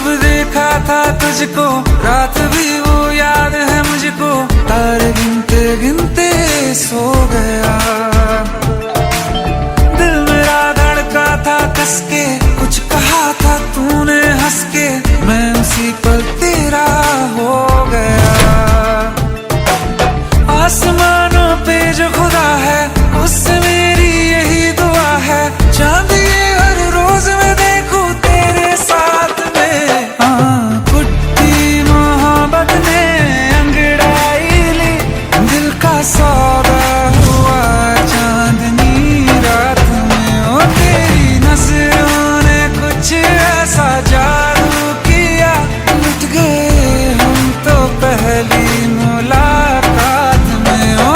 जब देखा था तुझको, रात भी वो याद है मुझको, तारे गिनते गिनते सो गया। दिल मेरा धड़का था कस के, कुछ कहा था तूने हंस के, मैं उसी पल तेरा हो गया। आसमानों पे जो खुदा है, उससे मेरी यही दुआ है, चांद ये हर रोज मैं देखूं तेरे साथ में। कुट्टी मोहब्बत ने अंगड़ाई ली, दिल का सौदा हुआ चांदनी रात में। ओ तेरी नजरों ने कुछ ऐसा जादू किया, लुट गए हम तो पहली मुलाकात में। ओ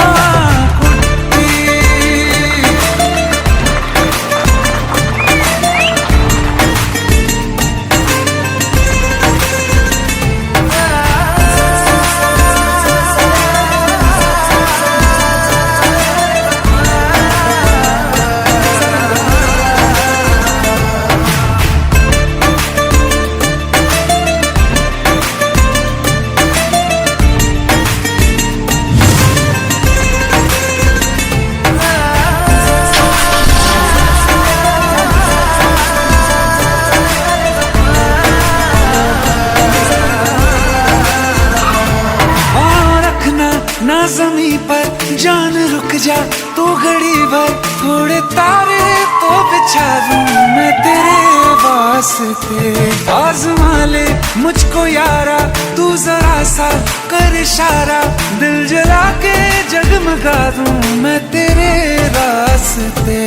ना ज़मीं पर जान रुक जा तू घड़ी भर, थोड़े तारे तो बिछा दूं मैं तेरे वास्ते। आज़मा ले मुझको यारा, तू जरा सा कर इशारा, दिल जला के जगमगा दूं मैं तेरे रास्ते।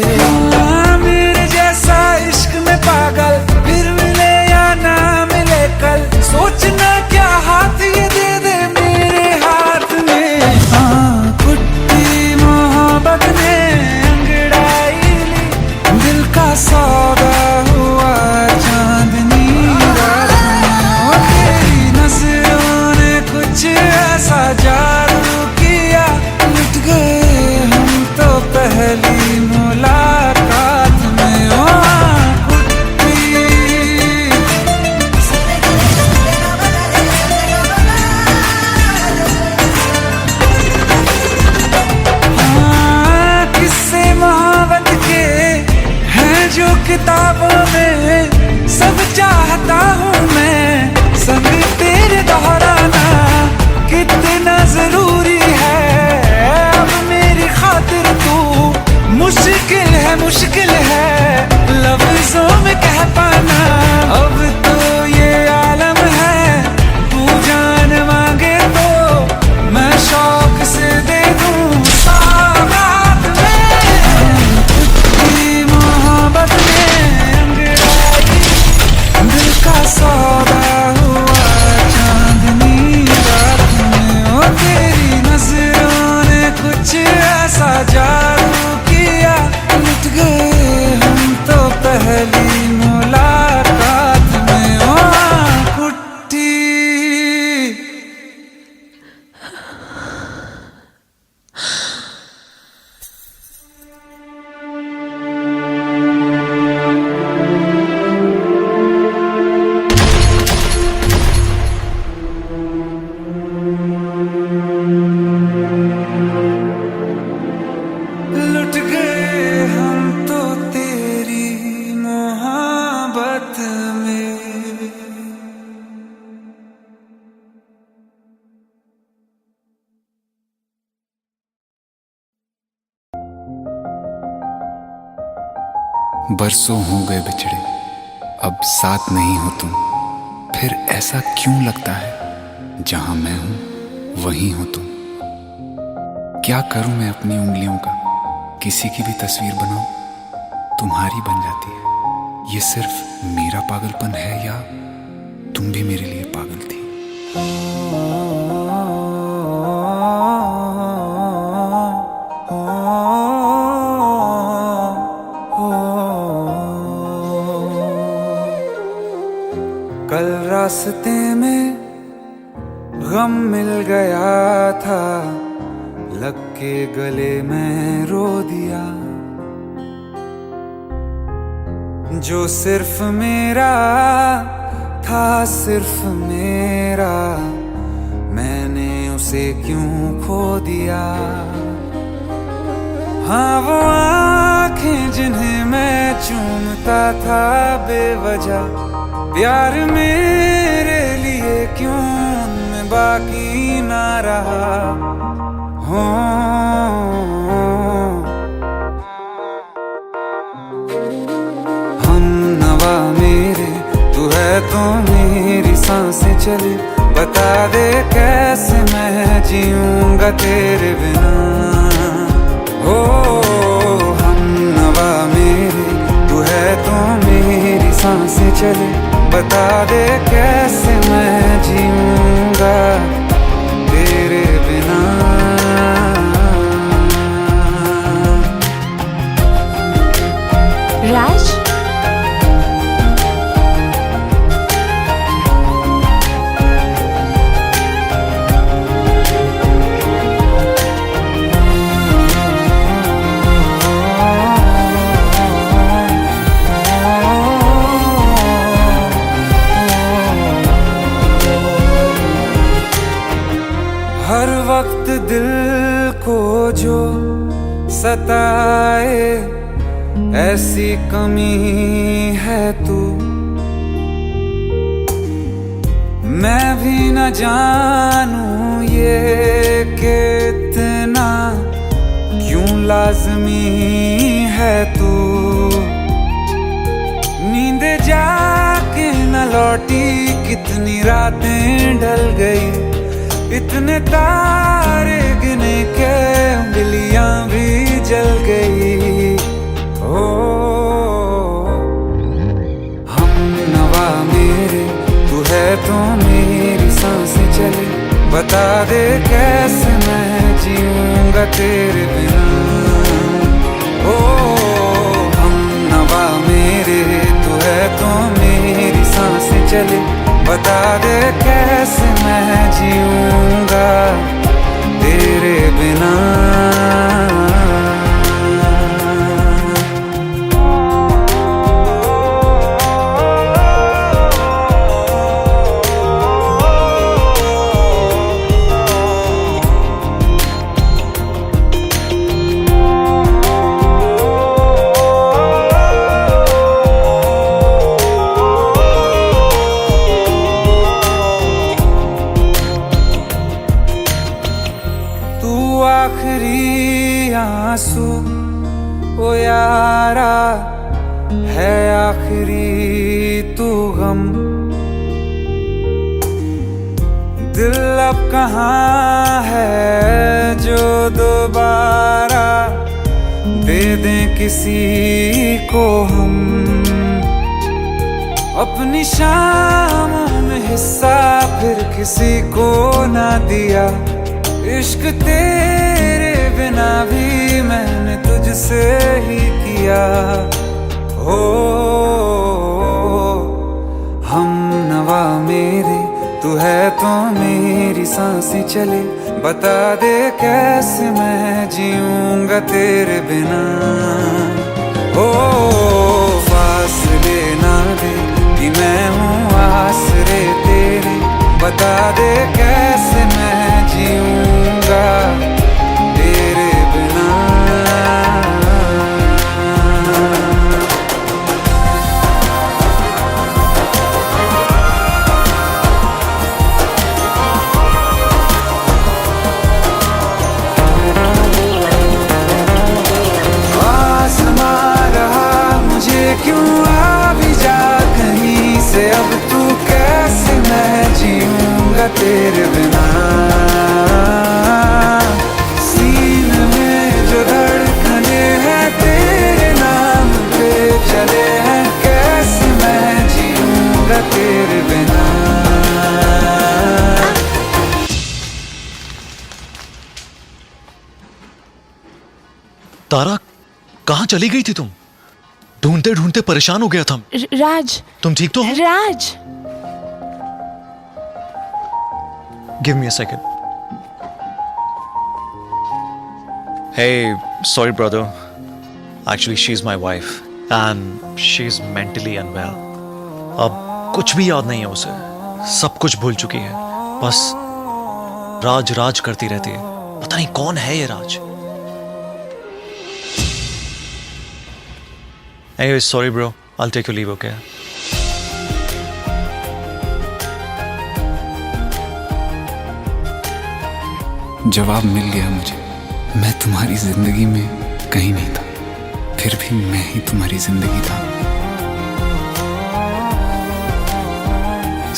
मेरे जैसा इश्क में पागल फिर मिले या ना मिले कल, सोचना क्या हाथ ये दे दे मेरे हाथ में। कुट्टी मोहब्बत ने अंगड़ाई ली, दिल का सौदा हुआ चांदनी रात में। ओ तेरी नजरों ने कुछ ऐसा जादू किया, लुट गए हम तो पहली मुलाकात में। ओ किताबों में सब चाहता हूँ मैं, संग तेरे दोहराना कितना जरूरी है। अब मेरी खातिर तू मुश्किल है लफ्जों में कह पाना। अब तो ये आलम है, तू जान मांगे तो मैं शौक से दे दूँ सौगात में। कुट्टी मोहब्बत का सौदा हुआ चांदनी रात में। ओ तेरी नजरों ने कुछ ऐसा जादू किया, लुट गए हम तो पहली मुलाकात में। ओ कुट्टी बरसों हो गए बिछड़े, अब साथ नहीं हो तुम, फिर ऐसा क्यों लगता है जहां मैं हूं वहीं हो तुम। क्या करूं मैं अपनी उंगलियों का, किसी की भी तस्वीर बनाऊं तुम्हारी बन जाती है। ये सिर्फ मेरा पागलपन है या तुम भी मेरे लिए पागल थी। कल रास्ते में गम मिल गया था, लग के गले में रो दिया। जो सिर्फ मेरा था सिर्फ मेरा, मैंने उसे क्यों खो दिया। हाँ वो आंखें जिन्हें मैं चूमता था बेवजह, प्यार मेरे लिए क्यों उनमें बाकी ना रहा। हो हम नवा मेरे, तू है तो मेरी सांसें चले, बता दे कैसे मैं जीऊंगा तेरे बिना। हो हम नवा मेरे, तू है तो मेरी सांसें चले, बता दे कैसे मैं जीऊंगा तेरे बिना। राज, हर वक्त दिल को जो सताए, ऐसी कमी है तू। मैं भी न जानूं ये कि इतना क्यों लाजमी है तू। नींद जाके न लौटी, कितनी रातें ढल गई, इतने तारे गिने के उंगलियां भी जल गई। ओ हम नवा मेरे, तू है तो मेरी सांसें चले, बता दे कैसे मैं जीऊंगा तेरे बिना। ओ हम नवा मेरे, तू है तो मेरी सांसें चले, बता दे कैसे मैं जीऊंगा तेरे बिना। आखिरी आंसू ओ यारा है, आखिरी तू गम। दिल अब कहाँ है जो दोबारा दे दें किसी को हम। अपनी शामों में हिस्सा फिर किसी को ना दिया, इश्क तेरे बिना भी मैंने तुझसे ही किया। हो हम नवा मेरे, तू है तो मेरी सांसें चले, बता दे कैसे मैं जीऊंगा तेरे बिना। हो फासले ना दे कि मैं हूँ आसरे तेरे, बता दे कैसे मैं जीऊंगा तेरे बिना। आसमां रहा मुझे क्यों, आ भी जा कहीं से, अब तू कैसे मैं जीऊंगा तेरे बिना। सीने में जो धड़कने हैं तेरे नाम पे चले हैं, कैसे मैं जीऊंगा तेरे बिना। तारा, कहाँ चली गई थी तुम? ढूंढते ढूंढते परेशान हो गया था। राज, तुम ठीक तो हो? राज। Give me a second. Hey, sorry brother. Actually, she's my wife and she's mentally unwell. अब कुछ भी याद नहीं है उसे, सब कुछ भूल चुकी है, बस राज राज करती रहती है। पता नहीं कौन है ये राज। Anyway, sorry bro, I'll take your leave, okay? जवाब मिल गया मुझे। मैं तुम्हारी जिंदगी में कहीं नहीं था, फिर भी मैं ही तुम्हारी जिंदगी था।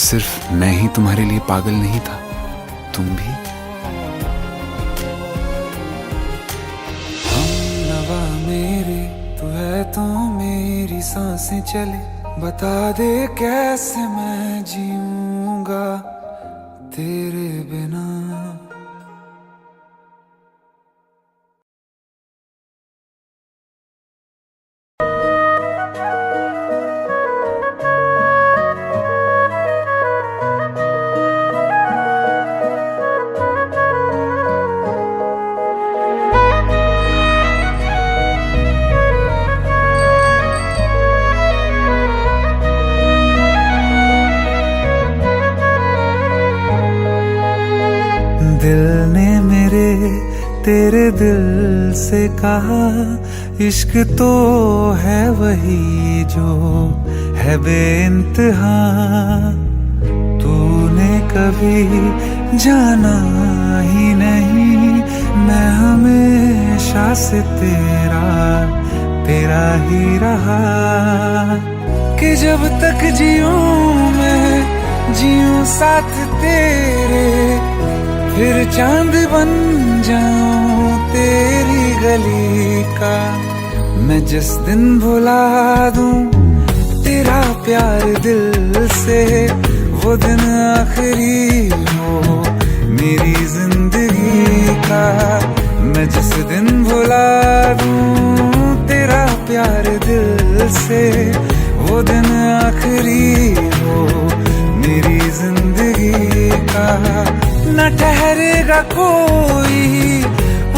सिर्फ मैं ही तुम्हारे लिए पागल नहीं था, तुम भी। हमनवा मेरे तू है तो मेरी सांसें चले, बता दे कैसे मैं जीऊंगा तेरे बिना। दिल ने मेरे तेरे दिल से कहा, इश्क तो है वही जो है बेइंतहा। तूने कभी जाना ही नहीं, मैं हमेशा से तेरा ही रहा। कि जब तक जीऊं मैं जीऊं साथ तेरे, फिर चांद बन जाऊं तेरी गली का। मैं जिस दिन भुला दूं तेरा प्यार दिल से, वो दिन आखिरी हो मेरी जिंदगी का। मैं जिस दिन भुला दूं तेरा प्यार दिल से, वो दिन आखिरी हो मेरी जिंदगी का। न ठहरेगा कोई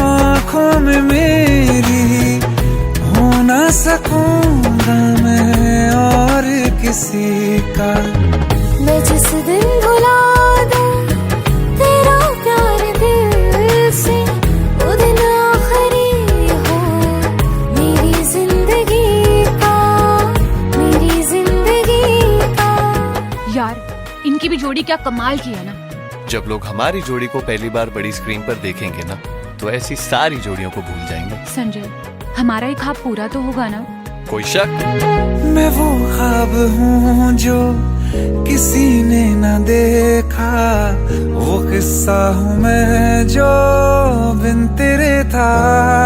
आँखों में मेरी, हो ना सकूंगा मैं और किसी का। मैं जिस दिन भुला दूं तेरा प्यार दिल से, वो दिन आखिरी हो मेरी जिंदगी का, मेरी जिंदगी का। यार इनकी भी जोड़ी क्या कमाल की है ना। जब लोग हमारी जोड़ी को पहली बार बड़ी स्क्रीन पर देखेंगे ना, तो ऐसी सारी जोड़ियों को भूल जाएंगे। संजय, हमारा ही ख्वाब पूरा तो होगा ना? कोई शक? मैं वो ख्वाब हूँ जो किसी ने न देखा, वो किस्सा हूँ मैं जो बिन तेरे था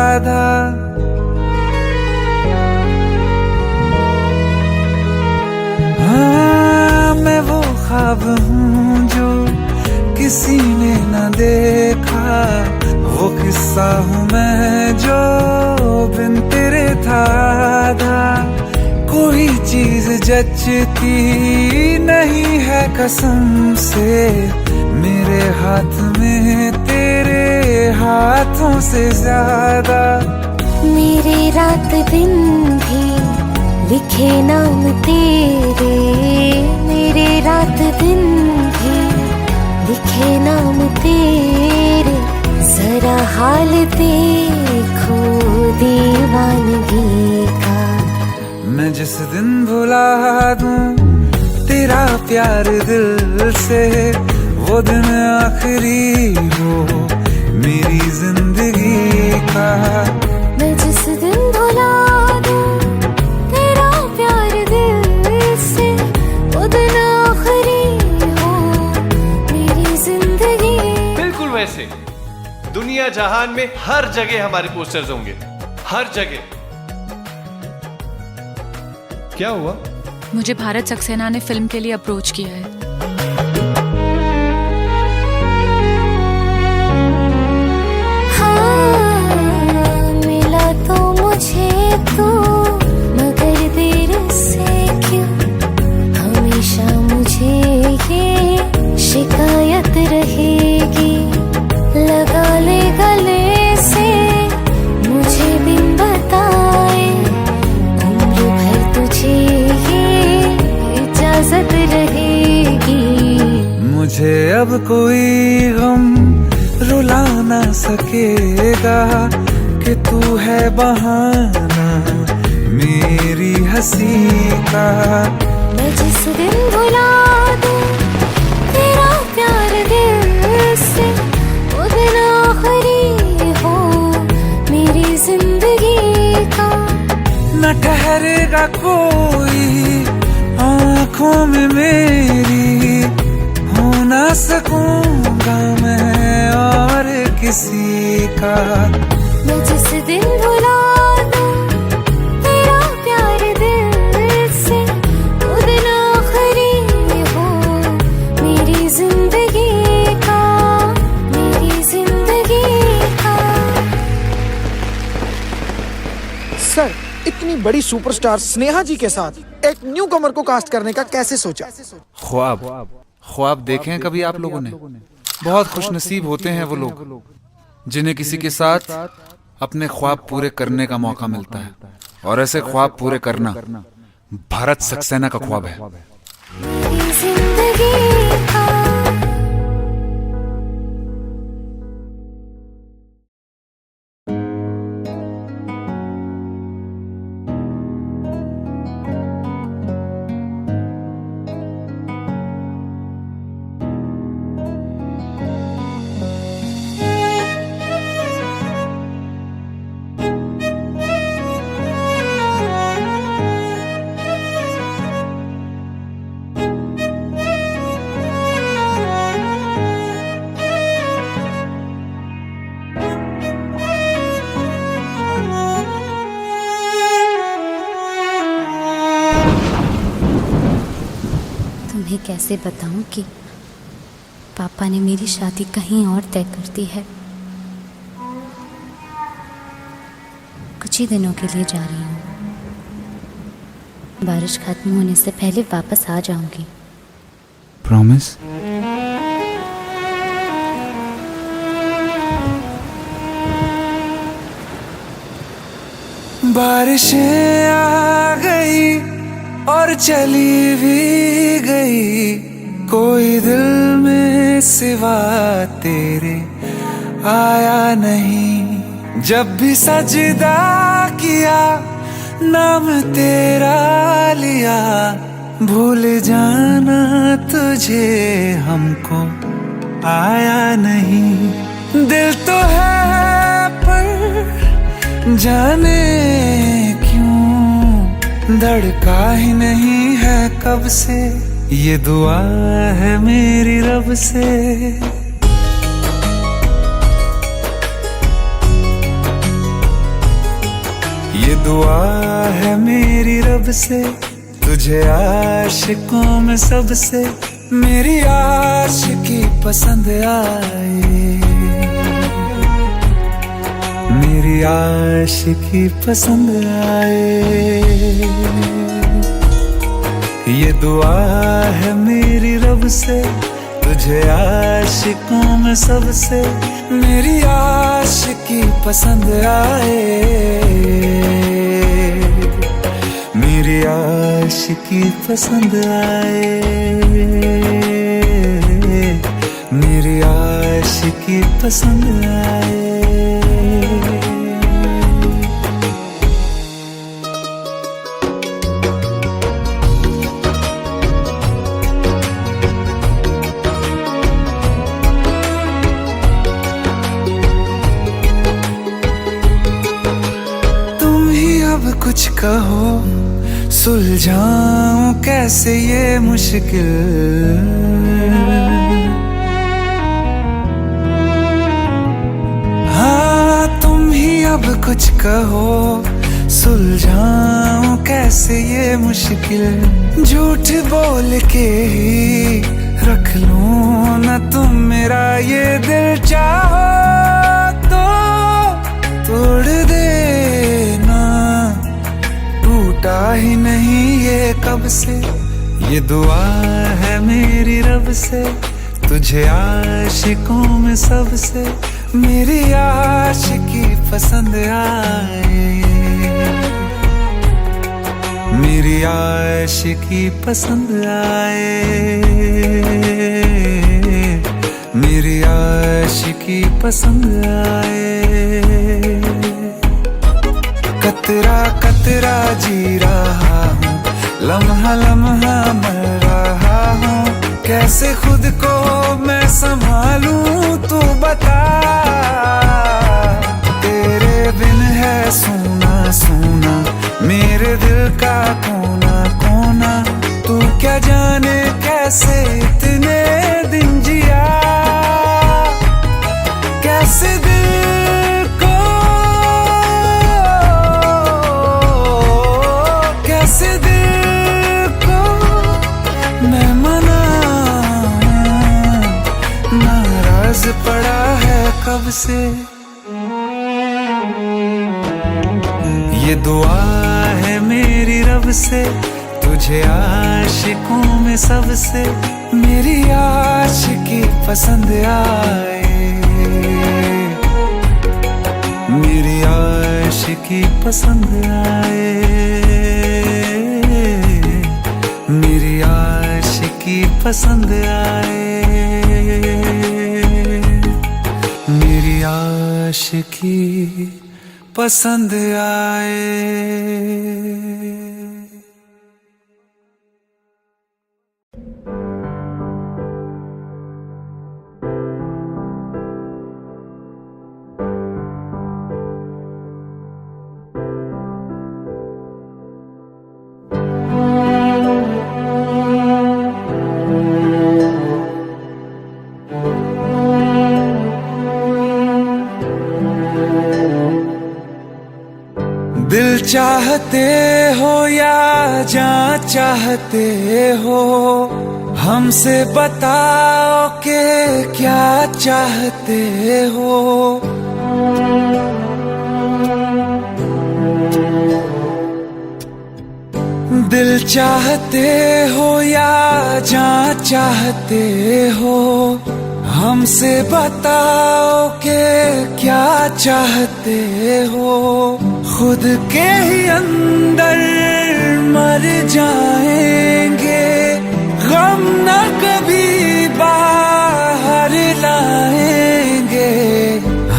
आधा। हाँ, मैं वो ख्वाब हूँ जो किसी ने न देखा, वो किस्सा हूँ मैं जो बिन तेरे था आधा। कोई चीज जचती नहीं है कसम से, मेरे हाथ में तेरे हाथों से ज्यादा। मेरे रात दिन भी लिखे नाम तेरे, मेरे रात दिन भी लिखे नाम तेरे। जरा हाल देखो दीवानगी का। मैं जिस दिन भुला दूं तेरा प्यार दिल से, वो दिन आखिरी हो मेरी जिंदगी का। मैं जिस दिन भुला दूं तेरा प्यार दिल से, वो दिन आखिरी हो मेरी जिंदगी। बिल्कुल वैसे दुनिया जहान में हर जगह हमारे पोस्टर्स होंगे, हर जगह। क्या हुआ? मुझे भारत सक्सेना ने फिल्म के लिए अप्रोच किया है। हाँ, मिला तो मुझे तू, मगर देर से क्यों हमेशा मुझे ये शिकायत रहेगी। लगा ले गले से मुझे बिन बताए, उम्र भर तुझे ये इजाजत रहेगी। मुझे अब कोई गम रुला ना सकेगा कि तू है बहाना मेरी हंसी का। मैं जिस दिन भुला दूं तेरा प्यार दिल से, वो दिन आखिरी हो मेरी जिंदगी का। न ठहरेगा कोई आंखों में मेरी, हो ना सकूंगा मैं और किसी का। मैं जिस दिन भुला दूं तेरा प्यार दिल से, वो दिन आखिरी हो मेरी जिंदगी का, मेरी जिंदगी का। सर, इतनी बड़ी सुपरस्टार स्नेहा जी के साथ एक न्यू कमर को कास्ट करने का कैसे सोचा? ख्वाब देखे हैं कभी आप लोगों ने? बहुत खुशनसीब होते हैं वो लोग जिन्हें किसी के साथ अपने ख्वाब पूरे करने का मौका मिलता है, और ऐसे ख्वाब पूरे करना भारत सक्सेना का ख्वाब है। मेरी जिंदगी का। तुम्हें कैसे बताऊं कि पापा ने मेरी शादी कहीं और तय कर दी है। कुछ ही दिनों के लिए जा रही हूँ। बारिश खत्म होने से पहले वापस आ जाऊंगी। प्रॉमिस? बारिशें आ गई और चली भी गई, कोई दिल में सिवा तेरे आया नहीं। जब भी सजदा किया नाम तेरा लिया, भूल जाना तुझे हमको आया नहीं। दिल तो है पर जाने क्यों धड़का ही नहीं है कब से, ये दुआ है मेरी रब से। ये दुआ है मेरी रब से, तुझे आशिकों में सबसे मेरी आशिकी पसंद आए, मेरी आशिकी पसंद आए। ये दुआ है मेरी रब से, तुझे आशिकों में सबसे मेरी आशिकी पसंद आए, मेरी आशिकी पसंद आए, मेरी आशिकी पसंद आए। कुछ कहो सुलझाऊं कैसे ये मुश्किल, हाँ तुम ही अब कुछ कहो सुलझाऊं कैसे ये मुश्किल। झूठ बोल के ही रख लूं ना तुम मेरा ये दिल, चाहो तो तोड़ देना, टूटा ही नहीं ये कब से। ये दुआ है मेरी रब से, तुझे आशिकों में सबसे मेरी आशिकी पसंद आए, मेरी आशिकी पसंद आए, मेरी आशिकी पसंद आए। कतरा कतरा जी रहा हूँ, लम्हा लम्हा मर रहा हूँ, कैसे खुद को मैं संभालूं तू बता। तेरे बिन है सोना सोना मेरे दिल का कोना कोना, तू क्या जाने कैसे इतने दिन जिया, कैसे दिल को, कैसे दिल को मैं मनाऊं, नाराज पड़ा है कब से। ये दुआ है मेरी रब से, तुझे आशिकों में सबसे मेरी आशिकी पसंद आए, मेरी आशिकी पसंद आए, मेरी आशिकी पसंद आए, मेरी आशिकी पसंद आए। दिल चाहते हो या जान चाहते हो, हमसे बताओ कि क्या चाहते हो। दिल चाहते हो या जान चाहते हो, हमसे बताओ कि क्या चाहते हो। खुद के ही अंदर मर जाएंगे, गम न कभी बाहर लाएंगे,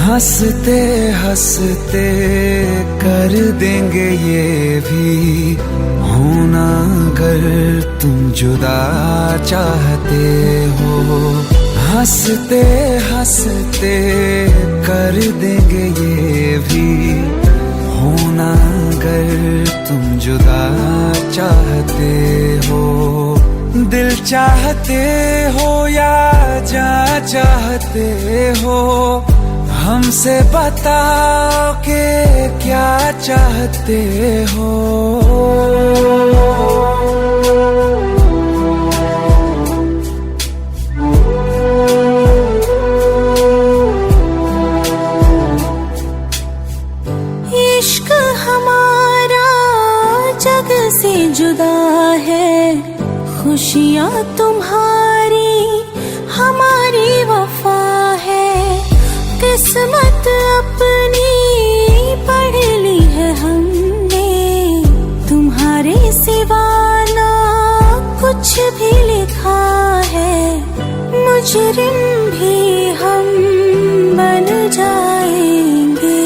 हंसते हंसते कर देंगे ये भी होना अगर तुम जुदा चाहते हो। हंसते हंसते कर देंगे ये भी होना अगर तुम जुदा चाहते हो। दिल चाहते हो या जान चाहते हो, हमसे बताओ कि क्या चाहते हो। इश्क हमारा जग से जुदा है, खुशियाँ तुम्हारी हमारी वफा है। किस्मत अपनी पढ़ ली है हमने, तुम्हारे सिवा ना कुछ भी लिखा है। मुजरिम भी हम बन जाएंगे,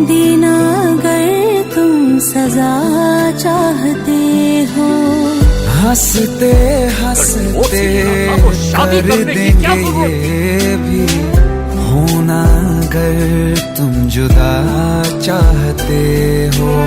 देना अगर तुम सजा चाहते हो। हंसते हंसते कर देंगे ये भी होना अगर तुम जुदा चाहते हो।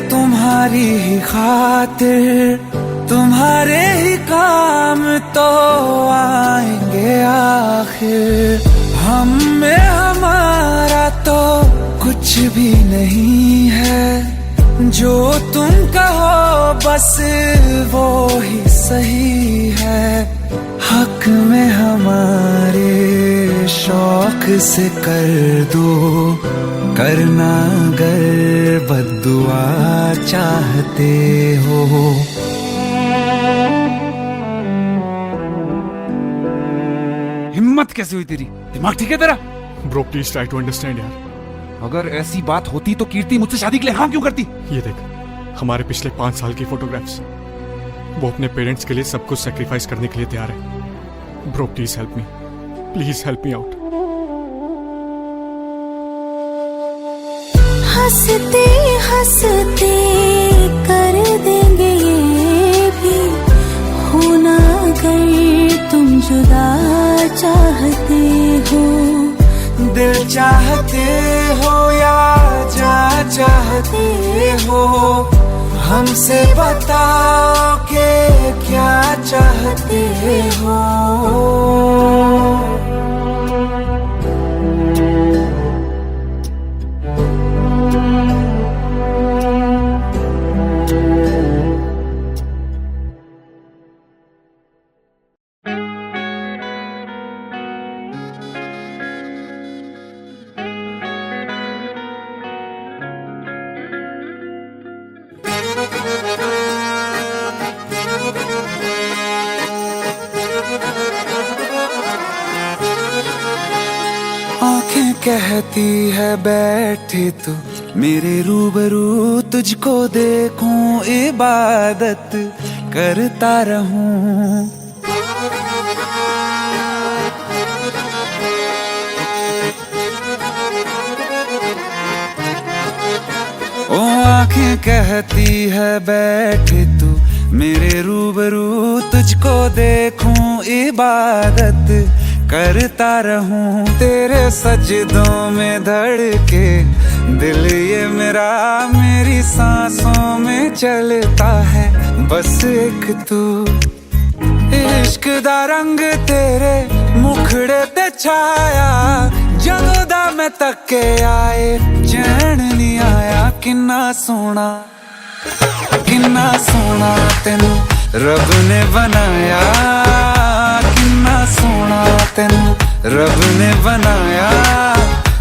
तुम्हारी ही खातिर, तुम्हारे ही काम तो आएंगे आखिर। हम में हमारा तो कुछ भी नहीं है, जो तुम कहो बस वो ही सही है, हक में हमारे शौक से कर दो, करना अगर बद्दुआ चाहते हो। हिम्मत कैसे हुई तेरी? दिमाग ठीक है तेरा? Bro please try to understand यार। अगर ऐसी बात होती तो कीर्ति मुझसे शादी के लिए हाँ क्यों करती? ये देख, हमारे पिछले 5 साल की फोटोग्राफ्स, वो अपने पेरेंट्स के लिए सब कुछ सेक्रीफाइस करने के लिए तैयार है। Bro please help me, please help me out. हंसते हंसते कर देंगे ये भी, होना अगर तुम जुदा चाहते हो। दिल चाहते हो या जा चाहते हो, हमसे बताओ कि क्या चाहते हो। आंखें कहती है बैठे तो मेरे रूबरू, तुझको देखूं इबादत करता रहूं। ओ आंखें कहती है बैठे तू मेरे रूबरू, तुझको देखूं इबादत करता रहूं। तेरे सजदों में धड़के दिल ये मेरा, मेरी सांसों में चलता है बस एक तू। इश्क दा रंग तेरे मुखड़े ते छाया, जदों दा मैं तके आए चैन नहीं आया। किन्ना सोना तेनू रब ने बनाया, किन्ना सोना तेनू रब ने बनाया।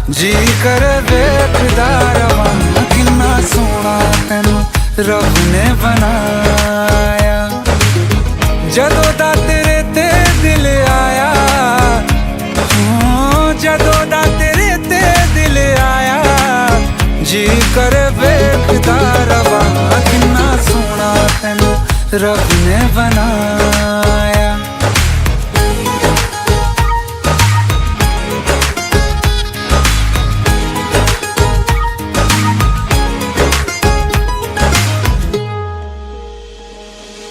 जी कर वेखदा रवां, किन्ना सोना तेनू रब ने बनाया। जदों दा तेरे ते दिल आया, जदों दा तेरे ते दिल आया, जी कर वेखदा रवां, किन्ना सोना तेनू रब ने बनाया।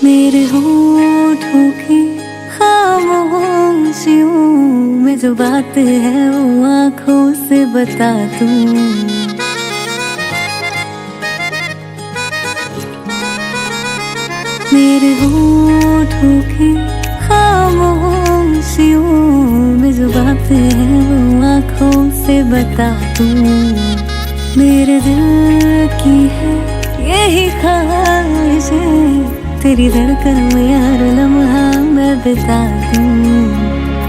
मेरे होठों की खामोशियों में जो बात है वो आँखों से बता दूं। मेरे होठों की खामोशियों में जो बात है वो आँखों से बता दूं। मेरे दिल की है यही ख्वाहिश है, तेरी धड़कन में यार लम्हा मैं बिता दूं।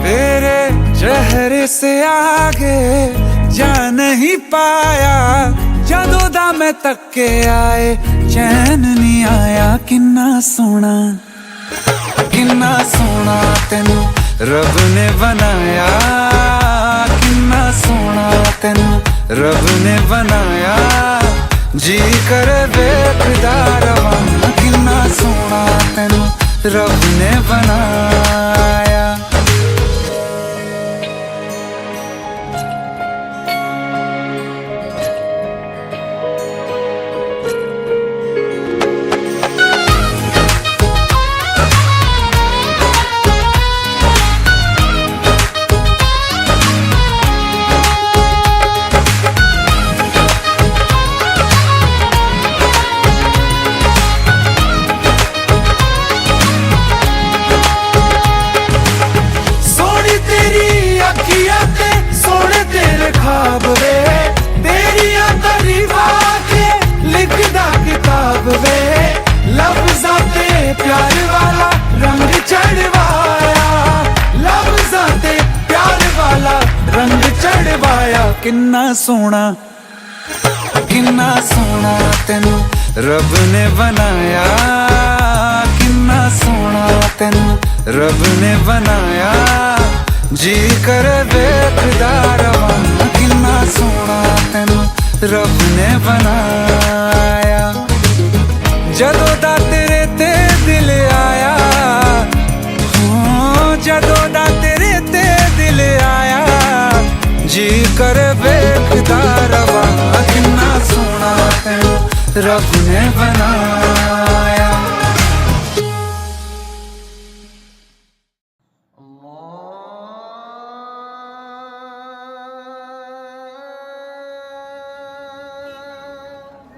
तेरे चेहरे से आगे जा नहीं पाया, जदों दा मैं तके आए चैन नहीं आया। किन्ना सोना तेनू रब ने बनाया, किन्ना सोना तेनू रब ने बनाया। जी कर वेखदा रवां, किन्ना सोना तेनू रब ने बनाया। आया किन्ना सोना तेनू रब ने बनाया, किन्ना सोना तेनू रब ने बनाया, जी कर वेखदा रवां, किन्ना सोना तेनू रब ने बनाया। जदों दा तेरे ते दिल आया, जदों दा तेरे ते दिल आया, जी कर वेखदा रवां, किन्ना सोना तेनू रब ने बनाया।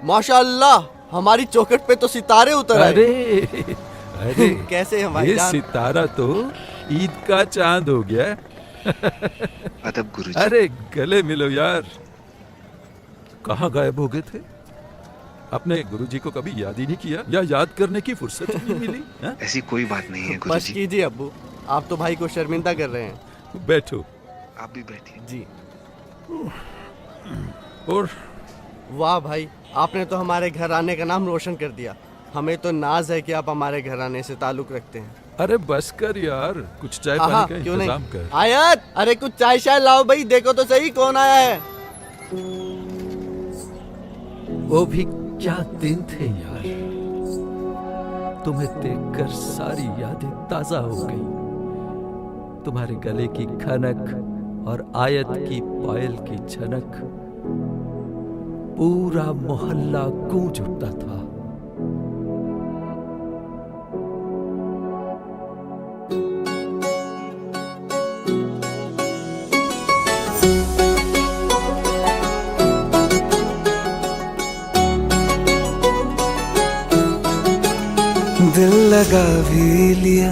माशाअल्लाह, हमारी चौखट पे तो सितारे उतर आए। अरे कैसे हमारी ये सितारा तो ईद का चांद हो गया। अदब गुरुजी। अरे गले मिलो यार, कहाँ गायब हो गए थे? अपने गुरुजी को कभी याद ही नहीं किया या याद करने की फुर्सत ही नहीं मिली? ऐसी कोई बात नहीं है बस गुरुजी। कीजिए अब्बू, आप तो भाई को शर्मिंदा कर रहे हैं। बैठो। आप भी बैठिए जी। और वाह भाई, आपने तो हमारे घर आने का नाम रोशन कर दिया। हमें तो नाज है कि आप हमारे घर आने से ताल्लुक रखते हैं। अरे बस कर यार, कुछ चाय पानी का क्यों इंतजाम नहीं? कर। आयत, अरे कुछ चाय शाय लाओ भाई, देखो तो सही कौन आया है। वो भी क्या दिन थे यार, तुम्हें देखकर सारी यादें ताजा हो गई। तुम्हारे गले की खनक और आयत की पायल की झनक, पूरा मोहल्ला गूंज उठता था। दिल लगा भी लिया,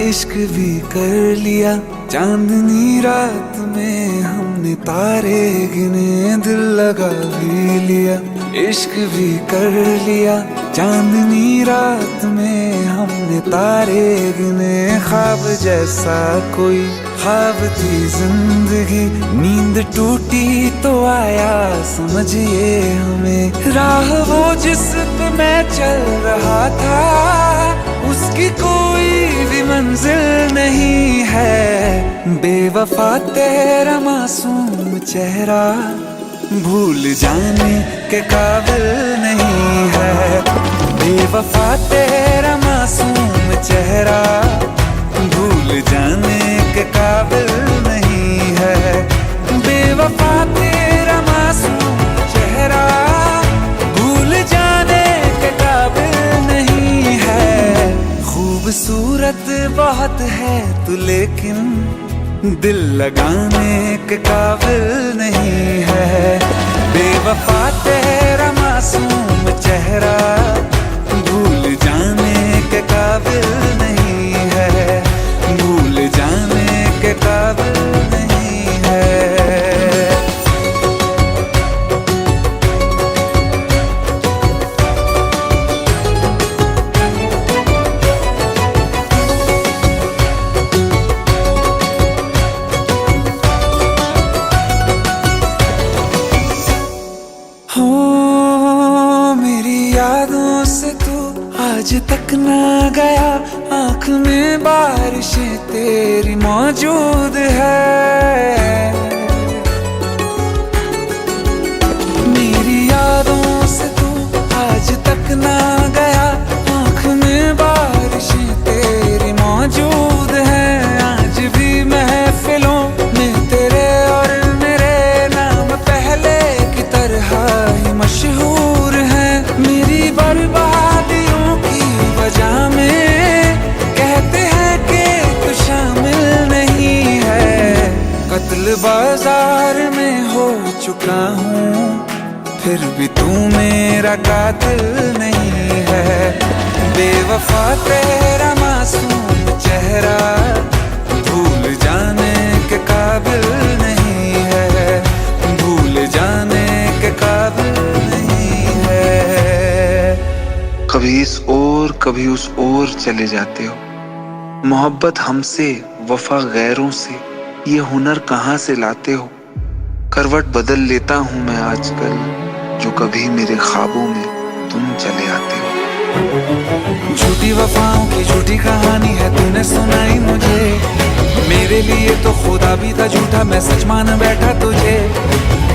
इश्क भी कर लिया, चांदनी रात में हमने तारे गिने। दिल लगा भी लिया, इश्क भी कर लिया, चांदनी रात में हमने तारे गिने। ख्वाब जैसा कोई ख्वाब थी जिंदगी, नींद टूटी तो आया समझिए हमें। राह वो जिस पे मैं चल रहा था, उसकी कोई भी मंजिल नहीं है। बेवफा तेरा मासूम चेहरा भूल जाने के काबिल नहीं है। बेवफा तेरा मासूम चेहरा भूल जाने के काबिल नहीं है। बेवफा तेरा मासूम चेहरा भूल जाने के काबिल नहीं है। खूबसूरत बहुत है तू लेकिन दिल लगाने के काबिल नहीं है। बेवफा तेरा मासूम चेहरा भूल जाने के काबिल नहीं है। भूल जाने के काबिल नहीं है। यादों से तू आज तक ना गया, आँख में बारिशें तेरी मौजूद है। मेरी यादों से तू आज तक ना गया, आँख में बारिशें तेरी मौजूद है। आज भी महफिलों में तेरे और मेरे नाम पहले की तरह ही मशहूर है। मेरी बर्बादियों की वजह में कहते हैं कि तू शामिल नहीं है। कत्ल बाजार में हो चुका हूँ, फिर भी तू मेरा कातिल नहीं है। बेवफा तेरा मासूम चेहरा भूल जाने के काबिल नहीं है। भूल जाने के काबिल नहीं है। कभी इस ओर कभी उस ओर चले जाते हो। मोहब्बत हमसे, वफा गैरों से, ये हुनर कहाँ से लाते हो? करवट बदल लेता हूँ मैं आजकल, जो कभी मेरे ख्वाबों में तुम चले आते हो। झूठी वफाओं की झूठी कहानी है तूने सुनाई मुझे, मेरे लिए तो खुदा भी था झूठा, मैं सच मान बैठा तुझे।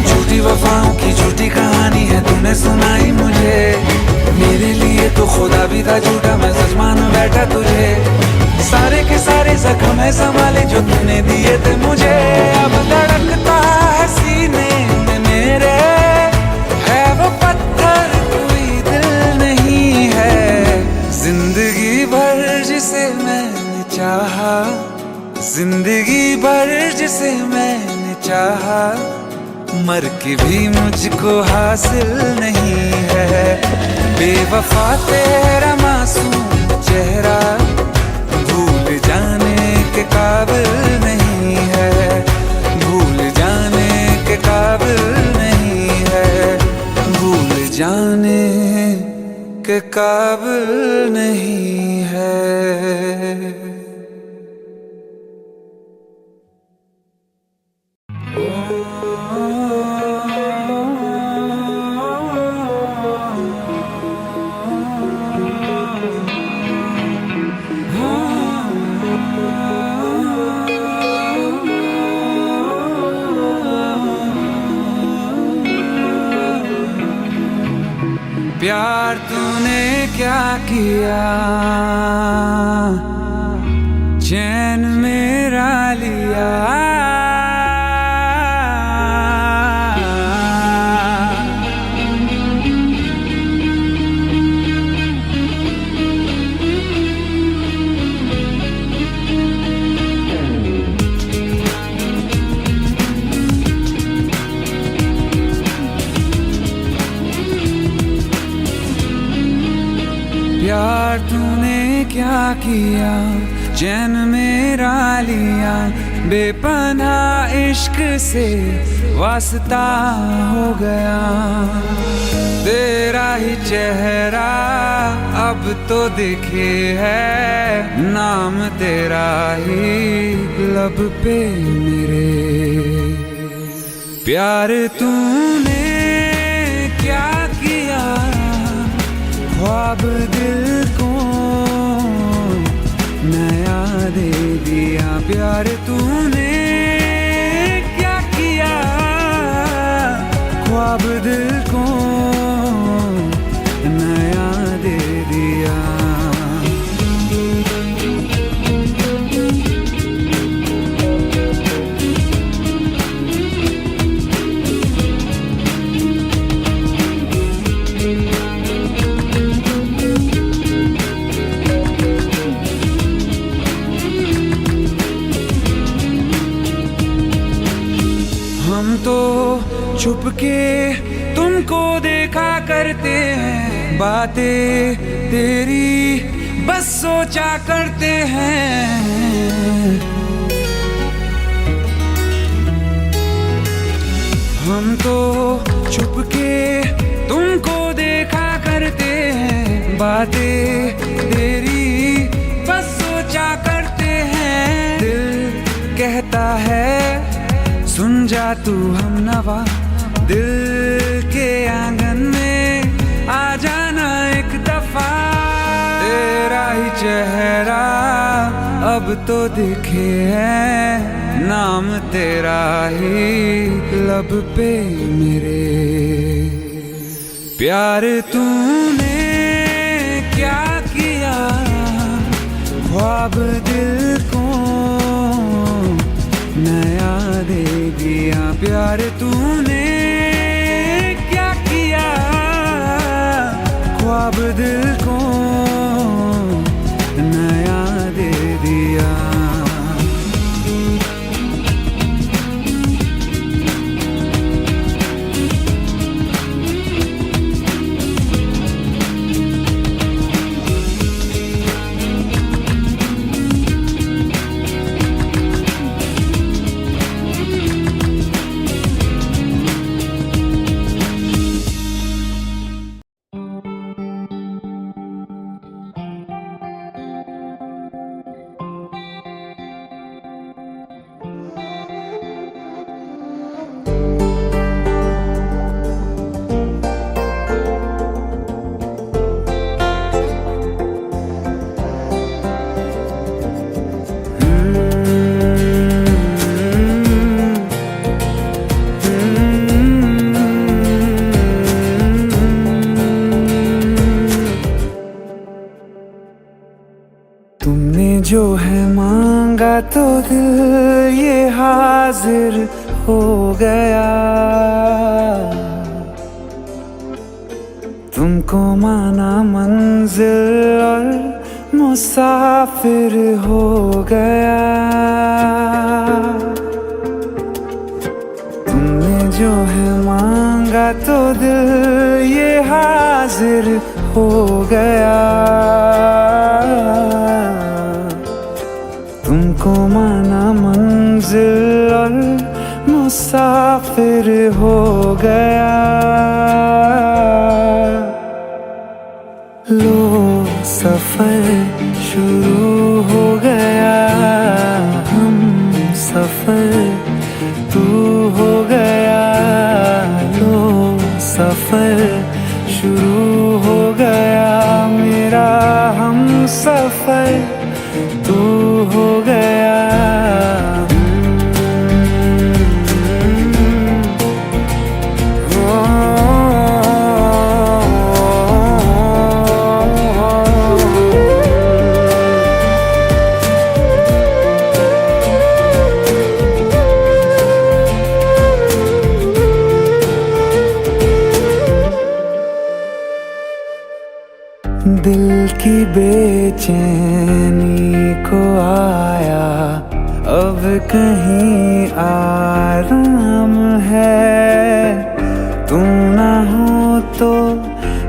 झूठी वफाओं की झूठी कहानी है तूने सुनाई मुझे, मेरे लिए तो खुदा भी था झूठा, मैं सच मान बैठा तुझे। सारे के सारे जख्म है संभाले जो तूने दिए थे मुझे, अब धड़कता है सीने में मेरे, है वो पत्थर कोई दिल नहीं है। जिंदगी भर जिसे मैंने चाहा, जिंदगी भर जिसे मैंने चाहा, मर के भी मुझको हासिल नहीं है। बेवफा तेरा मासूम चेहरा भूल जाने के काबिल नहीं है, भूल जाने के काबिल नहीं है, भूल जाने के काबिल नहीं है। प्यार तूने क्या किया, चैन मेरा लिया। प्यार तूने क्या किया, चैन मेरा लिया। बेपनाह इश्क से वास्ता हो गया, तेरा ही चेहरा अब तो दिखे है, नाम तेरा ही लब पे मेरे। प्यार तूने क्या किया, ख्वाब दिल को नया दे दिया। प्यार तूने क्या किया, ख्वाब दिल को नया दे दिया। हम तो छुपके तुमको देखा करते हैं, बातें तेरी बस सोचा करते हैं। हम तो छुपके तुमको देखा करते हैं, बातें तेरी बस सोचा करते हैं। दिल कहता है सुन जा तू हमनवा, दिल के आंगन में आ जाना एक दफा। तेरा ही चेहरा अब तो दिखे है, नाम तेरा ही लब पे मेरे। प्यार तूने क्या किया, ख्वाब दिल को नया दे दिया। प्यार तूने क्या किया, ख्वाब दिल को नया दे दिया। तो दिल ये हाजिर हो गया, तुमको माना मंजिल और मुसाफिर हो गया। तुमने जो है मांगा तो दिल ये हाजिर हो गया, तुमको माना मंजिल और मुसाफिर हो गया। लो सफर शुरू हो गया, हम सफर तू हो गया। लो सफर शुरू हो गया, मेरा हम सफर तू हो गया। दिल की बेचैनी को आया अब कहीं आराम है। तू ना हो तो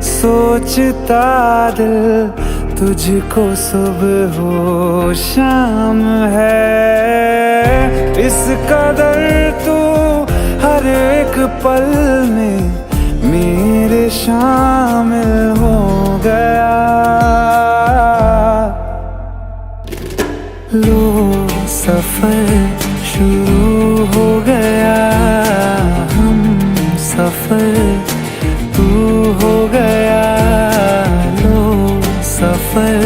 सोचता दिल तुझको सुबह हो शाम है। इस कदर तू हर एक पल में मेरे शामिल हो गया। लो सफर शुरू हो गया, हम सफर तू हो गया। लो सफर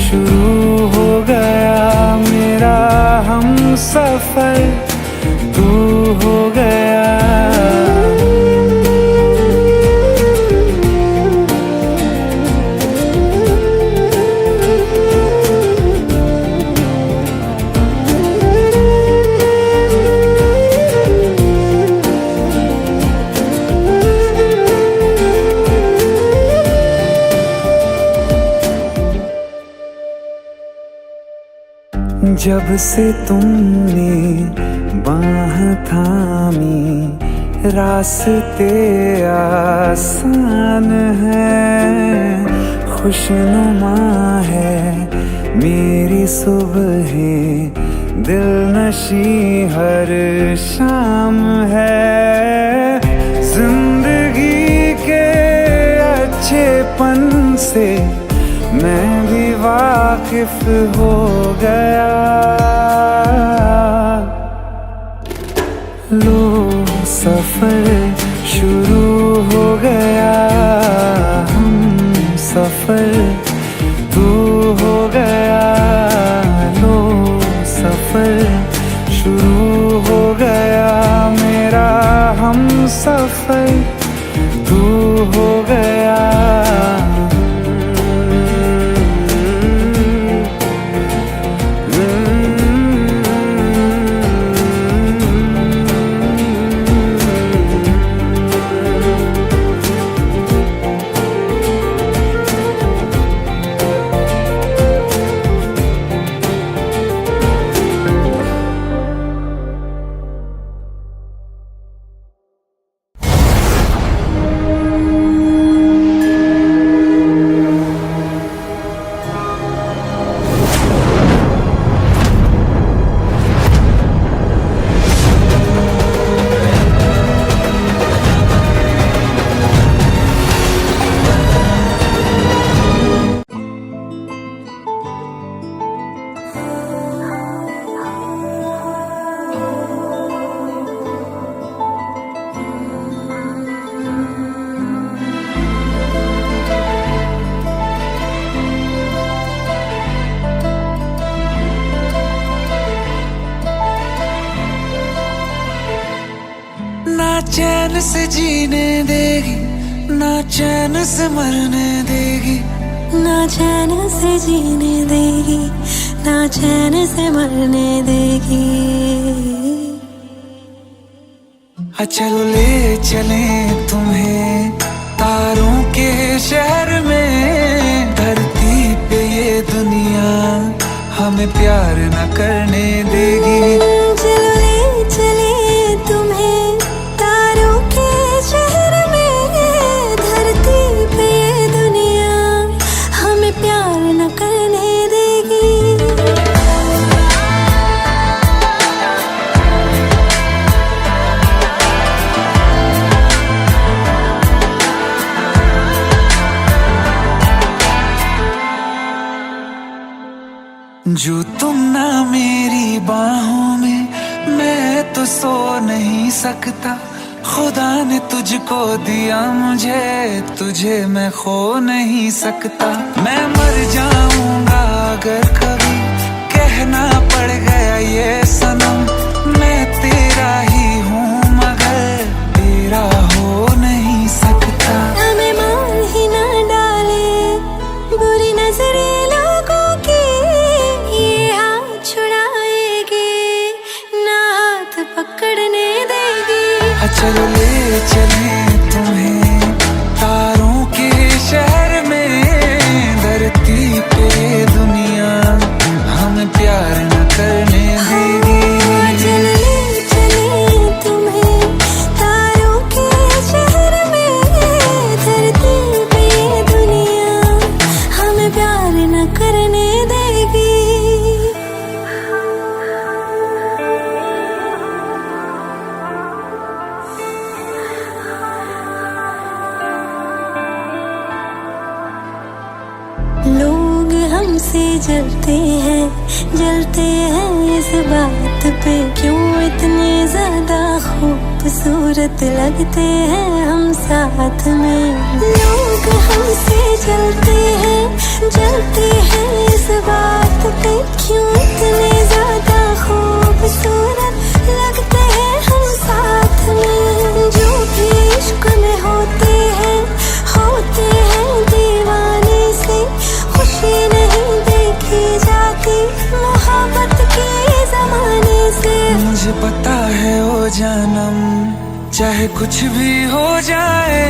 शुरू हो गया, मेरा हम सफर तू हो गया। जब से तुमने बाह थामी रास्ते आसान है। खुशनुमा है मेरी सुबह, दिल नशी हर शाम है। जिंदगी के अच्छेपन से मैं भी वाकिफ हो गया। लो सफर शुरू हो गया, हम सफर तू हो गया। लो सफर शुरू हो गया, मेरा हम सफर तू हो गया। चैन से जीने देगी, ना चैन से मरने देगी। ना चैन से जीने देगी, ना चैन से मरने देगी। चलो ले चले तुम्हें तारों के शहर में, धरती पे ये दुनिया हमें प्यार न करने देगी। चलो ले चले तुम्हें तारों के शहर में, धरती पे ये दुनिया हमें प्यार न करने देगी। जो तुम ना मेरी बाहों में, मैं तो सो नहीं सकता। खुदा ने तुझको दिया मुझे, तुझे मैं खो नहीं सकता। मैं मर जाऊंगा अगर कभी कहना पड़ गया ये सनम, मैं तेरा ही हूँ मगर तेरा हो नहीं सकता। हमें मार ही ना डाले बुरी नजरें लोगों की, ये हाथ छुड़ाएगी ना हाथ पकड़ने देगी। चलो ले चले तुम्हें तारों के शहर में, धरती पे दुनिया हमें प्यार न करने देगी। चलो ले चले तुम्हें तारों के शहर में, धरती पे दुनिया हमें प्यार न करने देगी। लोग हमसे जलते हैं इस बात पे, क्यों इतने ज्यादा खूबसूरत लगते हैं हम साथ में। लोग हमसे जलते हैं इस बात पे, क्यों इतने ज्यादा खूबसूरत लगते हैं हम साथ में। जो भी इश्क में होते हैं दीवाने से, खुशी नहीं देखी जाती मोहब्बत के ज़माने से। मुझे पता है ओ जानम, चाहे कुछ भी हो जाए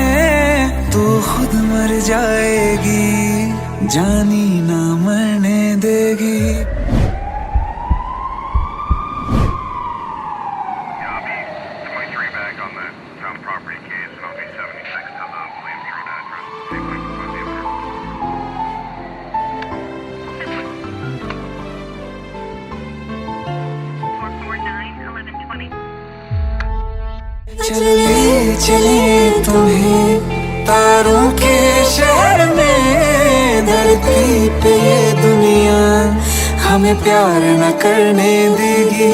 तू खुद मर जाएगी, जानी ना मरने देगी। चले चले तुम्हें तारों के शहर में, धरती पे ये दुनिया हमें प्यार न करने देगी।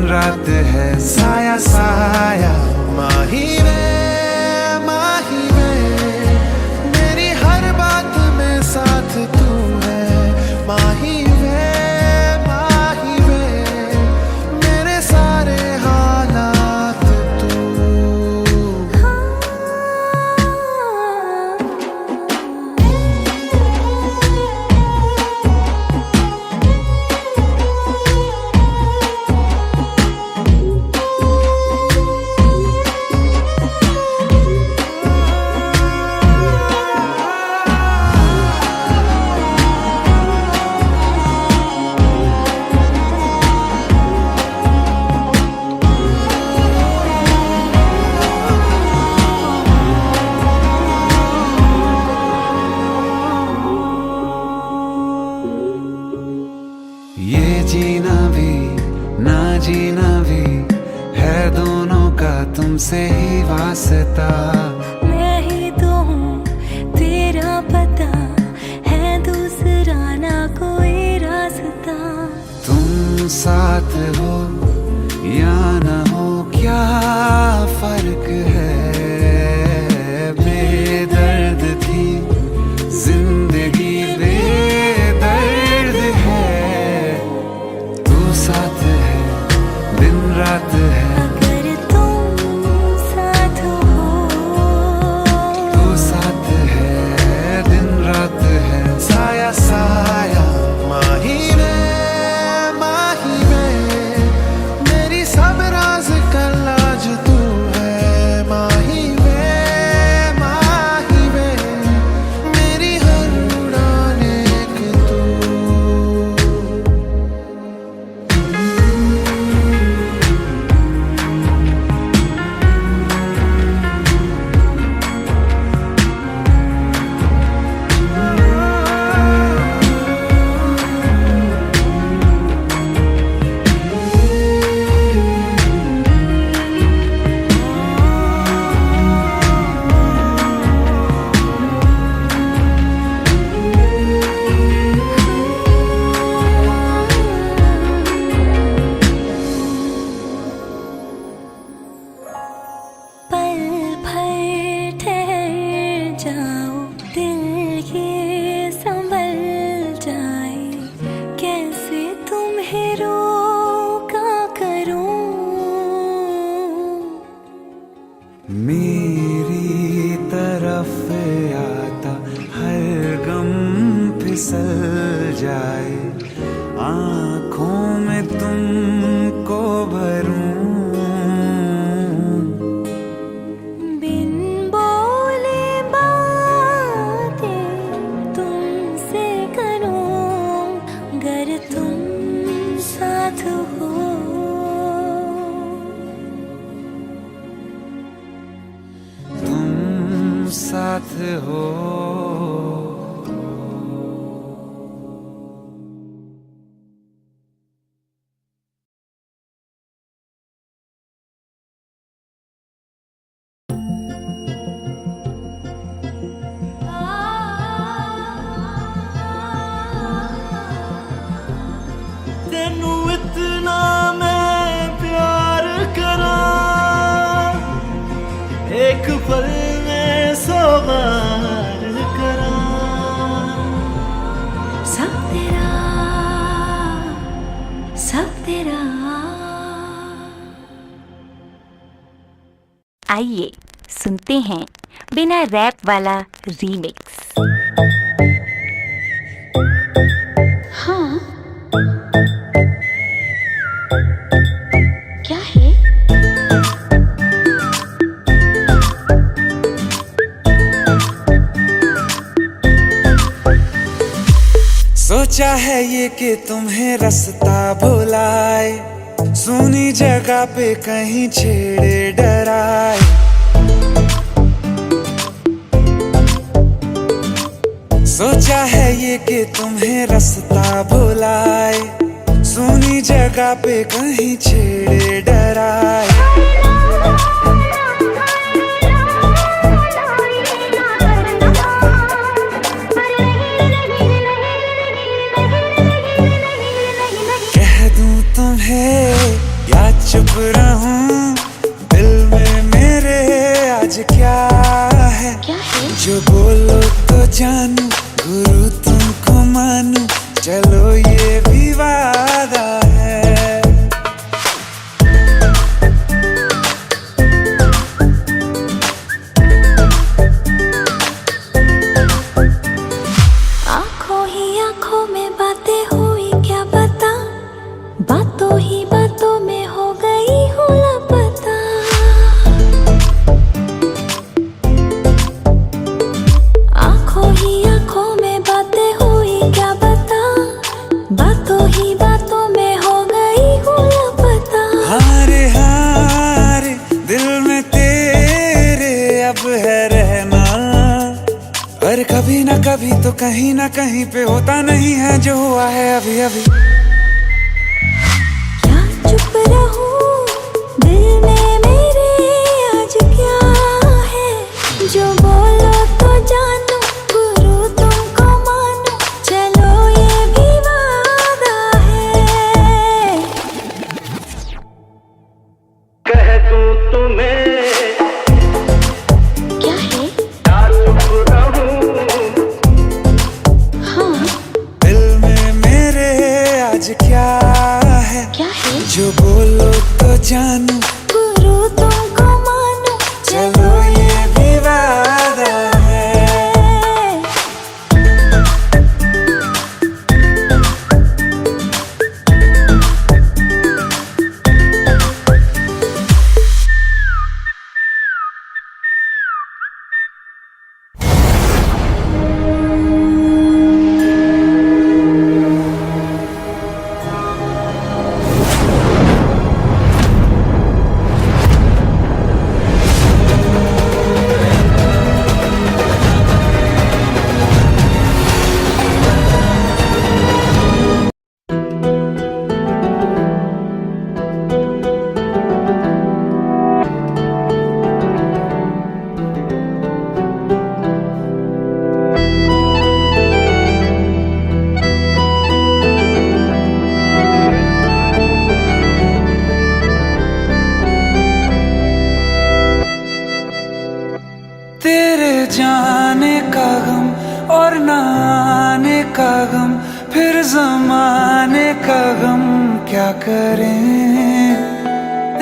रात है साया साया माही वे मेरी हर बात में साथ तू है। है दोनों का तुमसे ही वास्ता। मैं ही तो हूँ तेरा पता, है दूसरा ना कोई रास्ता। तुम साथ हो या न हो क्या फर्क है, बेदर्द थी जिंदगी बेदर्द है। तू साथ है दिन रात है, अगर तुम साथ हो, तू साथ है दिन रात है। साया साया माही में मेरी सब राज का लाज तू है। माही में मेरी हर उड़ान एक तू। पल भर ठहर जाओ, दिल ये संभल जाए। कैसे तुम्हें रोका करूं, मेरी तरफ आता हर गम फिसल जाए। आँखों में तुमको भरूं, बिन बोले बातें तुमसे करूं। अगर तुम साथ हो, तुम साथ हो। तेनू इतना मैं प्यार करा, एक पल में 100 बार करा। सब तेरा, सब तेरा। आइए सुनते हैं बिना रैप वाला रीमिक्स। हाँ, क्या है? सोचा है ये कि तुम्हें रास्ता भुलाए, सुनी जगह पे कहीं छेड़े डराए। सोचा है ये कि तुम्हें रास्ता भुलाए, सुनी जगह पे कहीं छेड़े डराए। कह दूं तुम्हें या चुप रहूं, दिल में मेरे आज क्या है? जो बोलो तो जानू, गुरु तुमको मानू, चलो ये भी वादा है। आंखों ही आंखों में बातें हुई क्या पता, बातों ही बातों में हो गई हूँ लापता। आंखों ही आंखों में बातें हुई क्या पता, बातों ही बातों में हो गई हूँ लापता। हारे हारे दिल में तेरे अब है रहना, पर कभी ना कभी तो कहीं ना कहीं पे होता नहीं है जो हुआ है अभी अभी। क्या चुप रहूं, दिल क्या है? हाँ, दिल में मेरे आज क्या है? क्या है? जो बोलो तो जानू, गुरु तुमको मानो, चलो ये भी वादा है। तेरे जाने का गम और न आने का गम, फिर जमाने का गम क्या करें।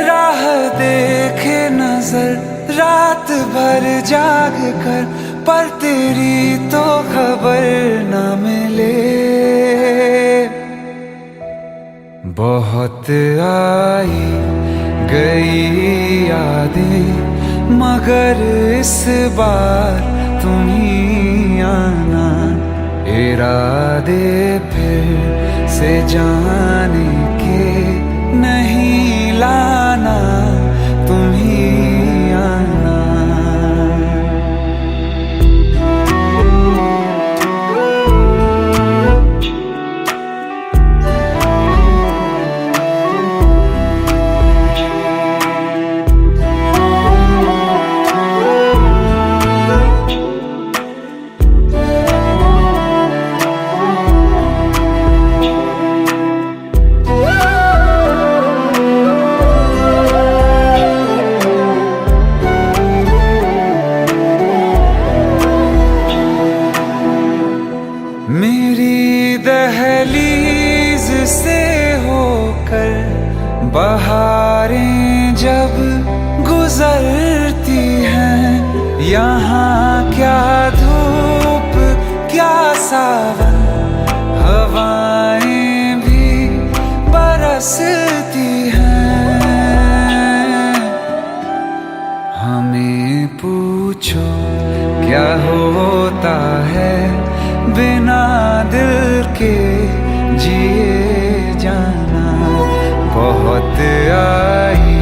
राह देखे नजर रात भर जाग कर, पर तेरी तो खबर न मिले। बहुत आई गई यादें, मगर इस बार तुम ही आना। इरादे फिर से जाने के नहीं लाना, तुम ही आना। मेरी दहलीज से होकर बहारें जब गुजरती हैं, यहाँ क्या धूप क्या सावन, हवाएं भी बरसती हैं। हमें पूछो क्या होता है बिना दिल के जिए जाना। बहुत आई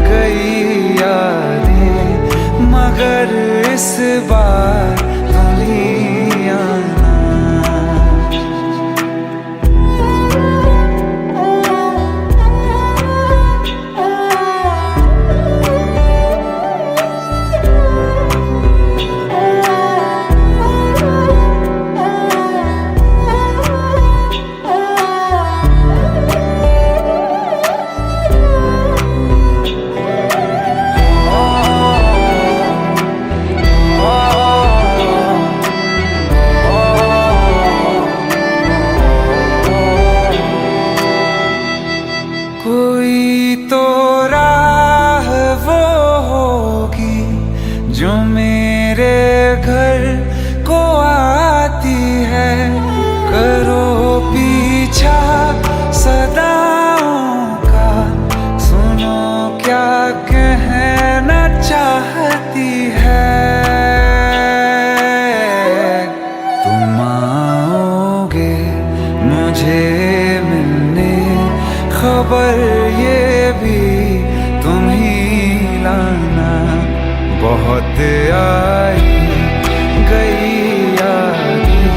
गई यादें, मगर इस बार तुम ही आना। कोई तो राह वो होगी जो मेरे घर को आती है। करो पीछा सदाओं का, सुनो क्या कहना चाहती है। तुम आओगे मुझे मिलने, खबर ये भी तुम ही लाना। बहुत आई गई यादें,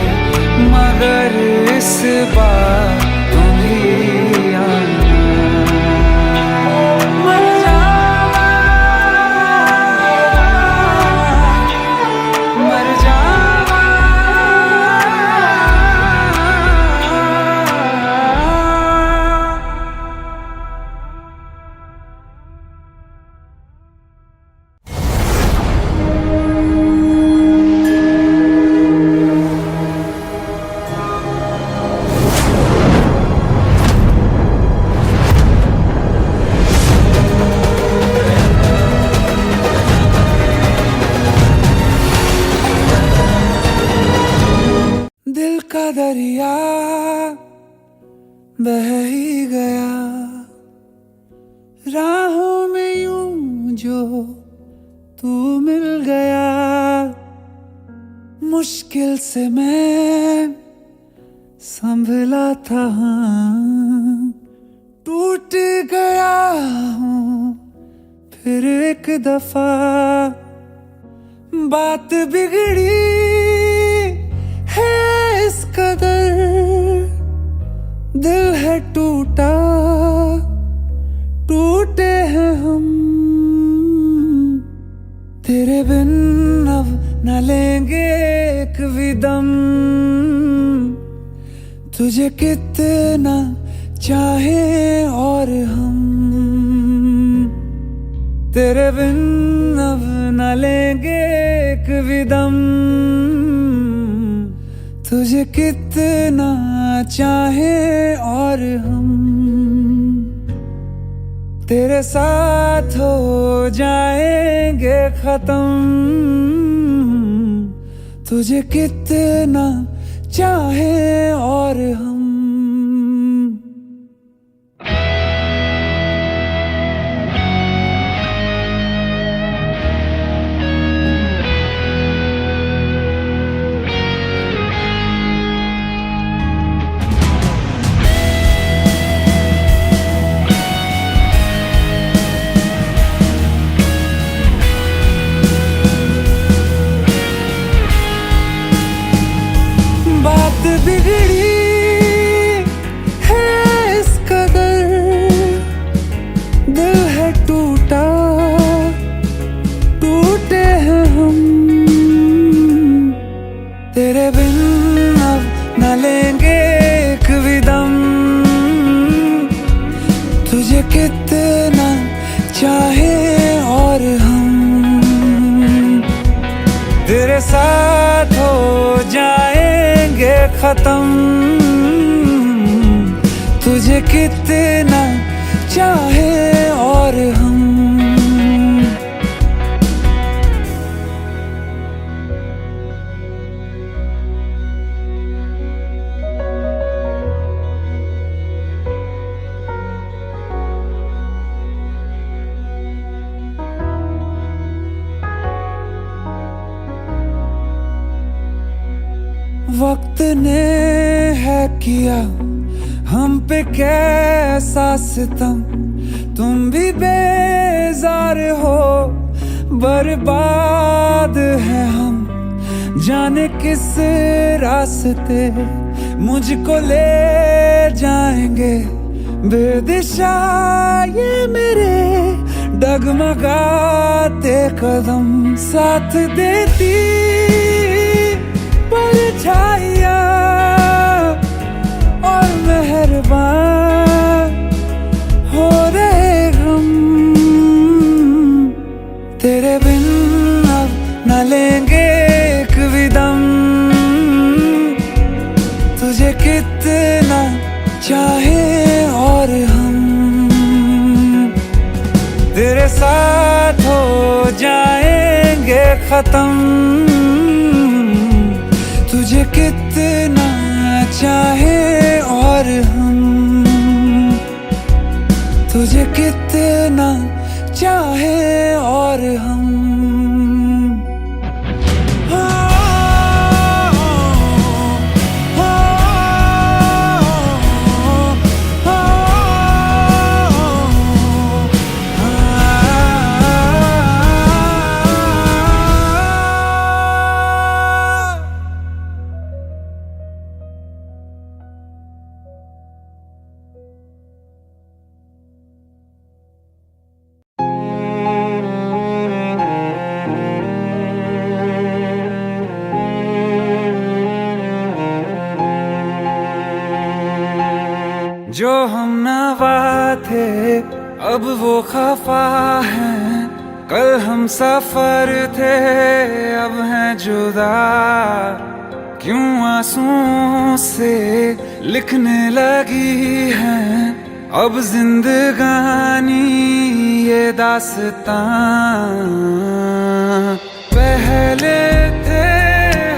मगर इस बार तुम ही आना। मर जावा, मर जावा। दरिया बह ही गया, राहों में यूं जो तू मिल गया। मुश्किल से मैं संभला था, टूट गया हूँ फिर एक दफा। बात बिगड़ी है इस कदर, दिल है टूटा, टूटे हैं हम। तेरे बिन अब न लेंगे एक भी दम, तुझे कितना चाहे और हम। तेरे बिन अब न लेंगे एक भी दम, तुझे कितना चाहे और हम। तेरे साथ हो जाएंगे खत्म, तुझे कितना चाहे और हम। बात बिगड़ी है इस कदर, दिल है टूटा, टूटे हैं हम। तेरे बिन अब न लेंगे एक भी दम, तुझे कितना चाहे और हम। तेरे साथ हो जाएंगे खत्म, तुझे कितना चाहे और हम। वक्त ने है किया हम पे कैसा सितम, तुम भी बेजार हो, बर्बाद है हम। जाने किस रास्ते मुझको ले जाएंगे, बेदिशा ये मेरे डगमगाते कदम। साथ देती परछाइयाँ और मेहरबान हो रहे हम। तेरे बिन अब न लेंगे एक भी दम, तुझे कितना चाहे और हम। तेरे साथ हो जाएंगे खत्म, तुझे कितना चाहे और हम। तुझे कितना चाहे और हम। जो हम नवा थे अब वो खफा हैं, कल हम सफर थे अब हैं जुदा। क्यों आंसुओं से लिखने लगी हैं अब जिंदगानी ये दास्तां। पहले थे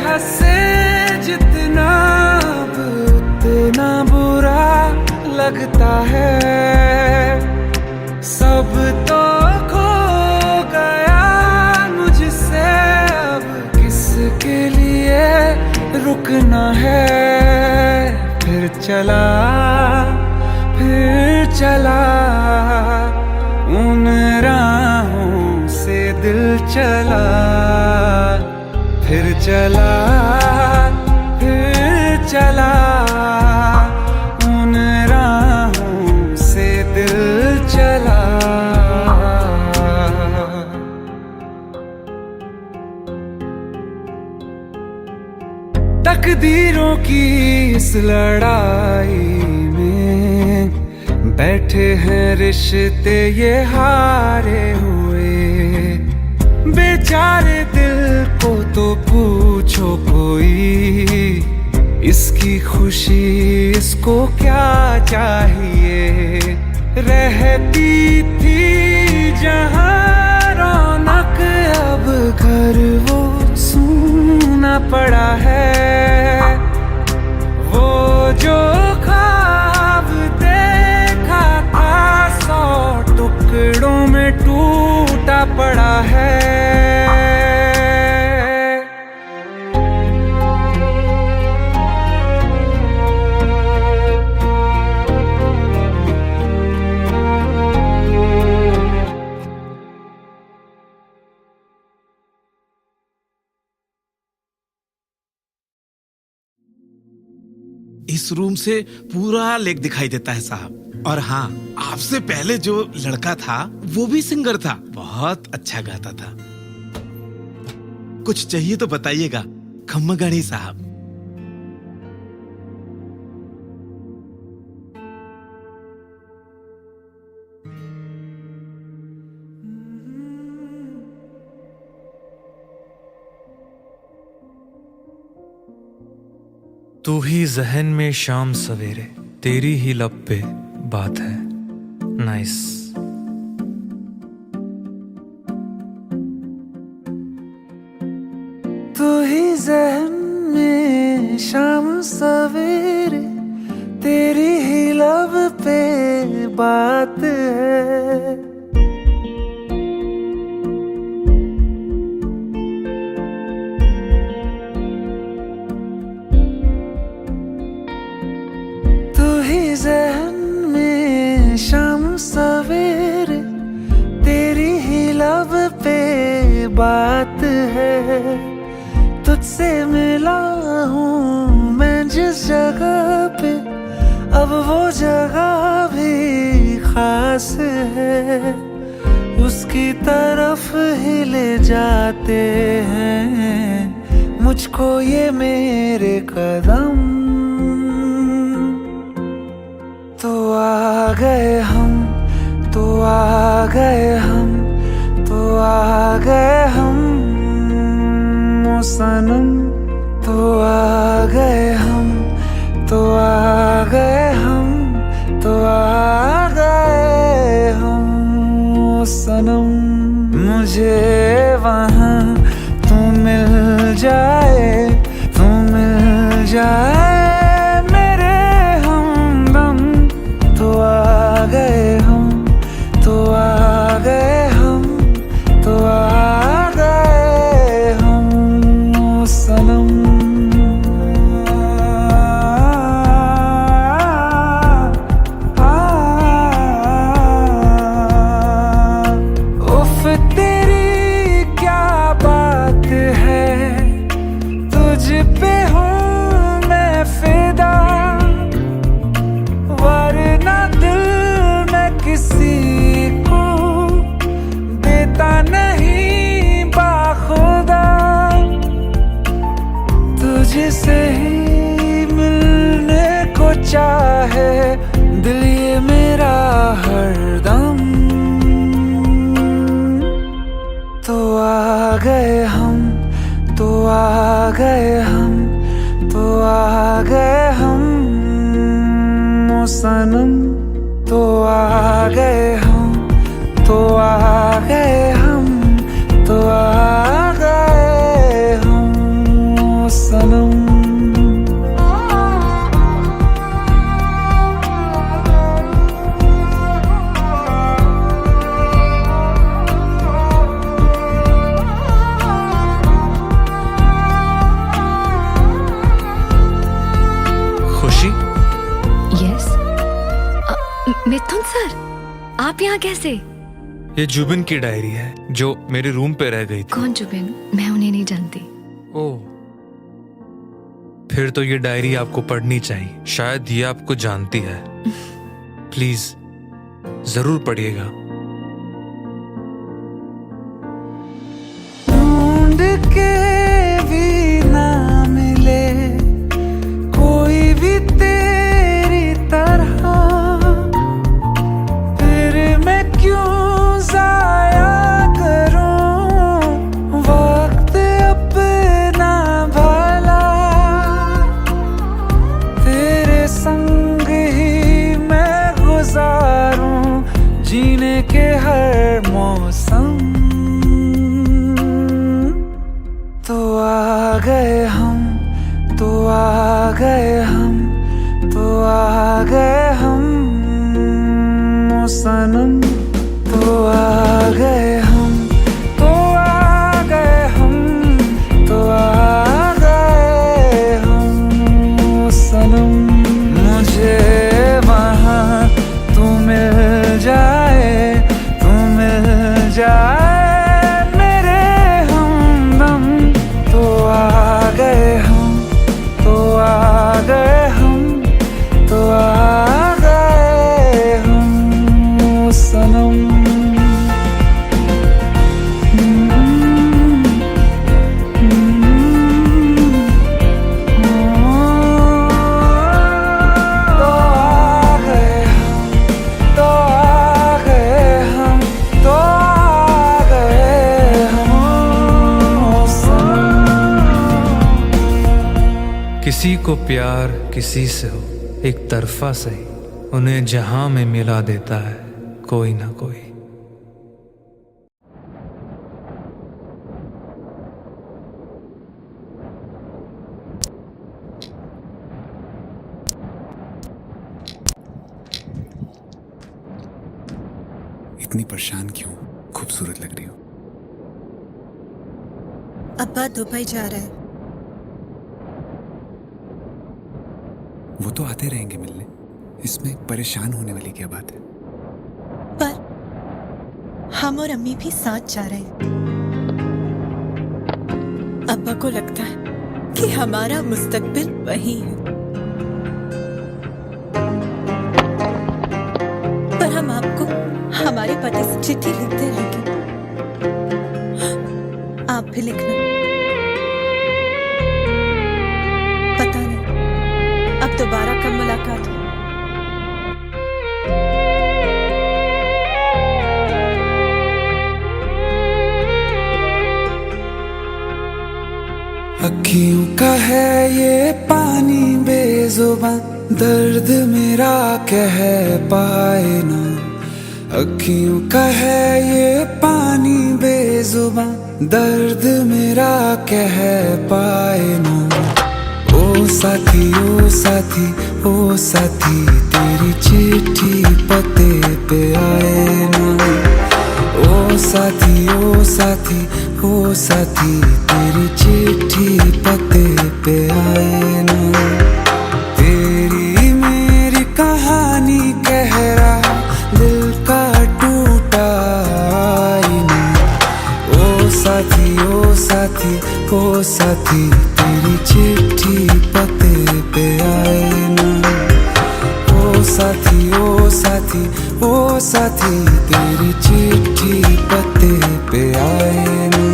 हंसे जितना लगता है सब तो खो गया मुझसे, अब किसके लिए रुकना है। फिर चला उन राहों से दिल चला, फिर चला उन राहों से दिल चला। तकदीरों की इस लड़ाई में बैठे हैं रिश्ते ये हारे हुए। बेचारे दिल को तो पूछो कोई, इसकी खुशी इसको क्या चाहिए। रहती थी जहाँ रौनक, अब घर वो सूना पड़ा है। वो जो ख्वाब देखा था 100 टुकड़ों में टूटा पड़ा है। इस रूम से पूरा लेक दिखाई देता है साहब। और हाँ, आपसे पहले जो लड़का था वो भी सिंगर था, बहुत अच्छा गाता था। कुछ चाहिए तो बताइएगा खम्मगणी साहब। तू ही जहन में शाम सवेरे, तेरी ही लब पे बात है। नाइस। तू ही जहन में शाम सवेरे, तेरी ही लब पे बात है। जहन में शाम सवेरे, तेरी ही लब पे बात है। तुझसे मिला हूँ मैं जिस जगह पे, अब वो जगह भी खास है। उसकी तरफ ही ले जाते हैं मुझको ये मेरे कदम। तो आ गए हम, तो आ गए हम, तो आ गए हम ओ सनम। तो आ गए हम, तो आ गए हम, तो आ गए हम ओ सनम। मुझे वहाँ तू मिल जाए, तू मिल जाए मेरे हमदम। तो आ गए हम, तो आ गए हम, तो आ गए हम ओ सनम। उफ तेरी क्या बात है, तुझ पे हूँ मैं फिदा। वरना दिल में किसी को देता नहीं बाखुदा। तुझसे ही मिलने को चाहे दिल ये मेरा हरदम। तो आ गए हम, तो आ गए हम, तो आ गए हम ओ सनम। तो आ गए हम, तो आ गए हम, तो आ गए हम ओ सनम। यहाँ कैसे? ये जुबिन की डायरी है जो मेरे रूम पे रह गई थी। कौन जुबिन? मैं उन्हें नहीं जानती। ओह, फिर तो ये डायरी आपको पढ़नी चाहिए, शायद ये आपको जानती है। प्लीज जरूर पढ़िएगा। ढूंढ के भी ना मिले कोई भी तेरी तरह, फिर मैं क्यों जाया करूं वक्त अपना भला, तेरे संग ही मैं गुजारूं जीने के हर मौसम। तो आ गए हम, तो आ गए हम, तो आ गए हम ओ सनम। तो आ गए हम, तो आ गए हम, तो आ गए हम ओ सनम। मुझे वहाँ तू मिल जाए, तू मिल जाए मेरे हमदम। तो आ गए हम, तो आ गए हम, तो आ गए हम ओ सनम। तो आ गए हम, तो आ गए हम, तो आ गए हम ओ सनम। किसी को प्यार किसी से हो, एक तरफा सही, उन्हें जहां में मिला देता है कोई ना कोई। इतनी परेशान क्यों? खूबसूरत लग रही हो। अब्बा दुबई जा रहा है। वो तो आते रहेंगे मिलने, इसमें परेशान होने वाली क्या बात है? पर हम और अम्मी भी साथ जा रहे हैं। अब्बा को लगता है कि हमारा मुस्तकबिल वही है, पर हम आपको हमारे पते से चिट्ठी लिखते रहेंगे। आप भी लिखना। पता नहीं अब दोबारा कब मुलाकात हो। अखियों का है ये पानी बेजुबां, दर्द मेरा कह पाए ना। अखियों का है ये पानी बेजुबां, दर्द मेरा कह पाए ना। ओ साथी, ओ साथी, ओ साथी, तेरी चिट्ठी पते पे आए ना। ओ साथी, ओ साथी, ओ साथी, तेरी चिट्ठी पते पे आए ना। तेरी मेरी कहानी कह रहा दिल का टूटा आईना। ओ साथी, ओ साथी, ओ साथी, तेरी चिट्ठी पते पे आए ना। ओ साथी, ओ साथी, ओ साथी, तेरी चिट्ठी पते पे आए ना।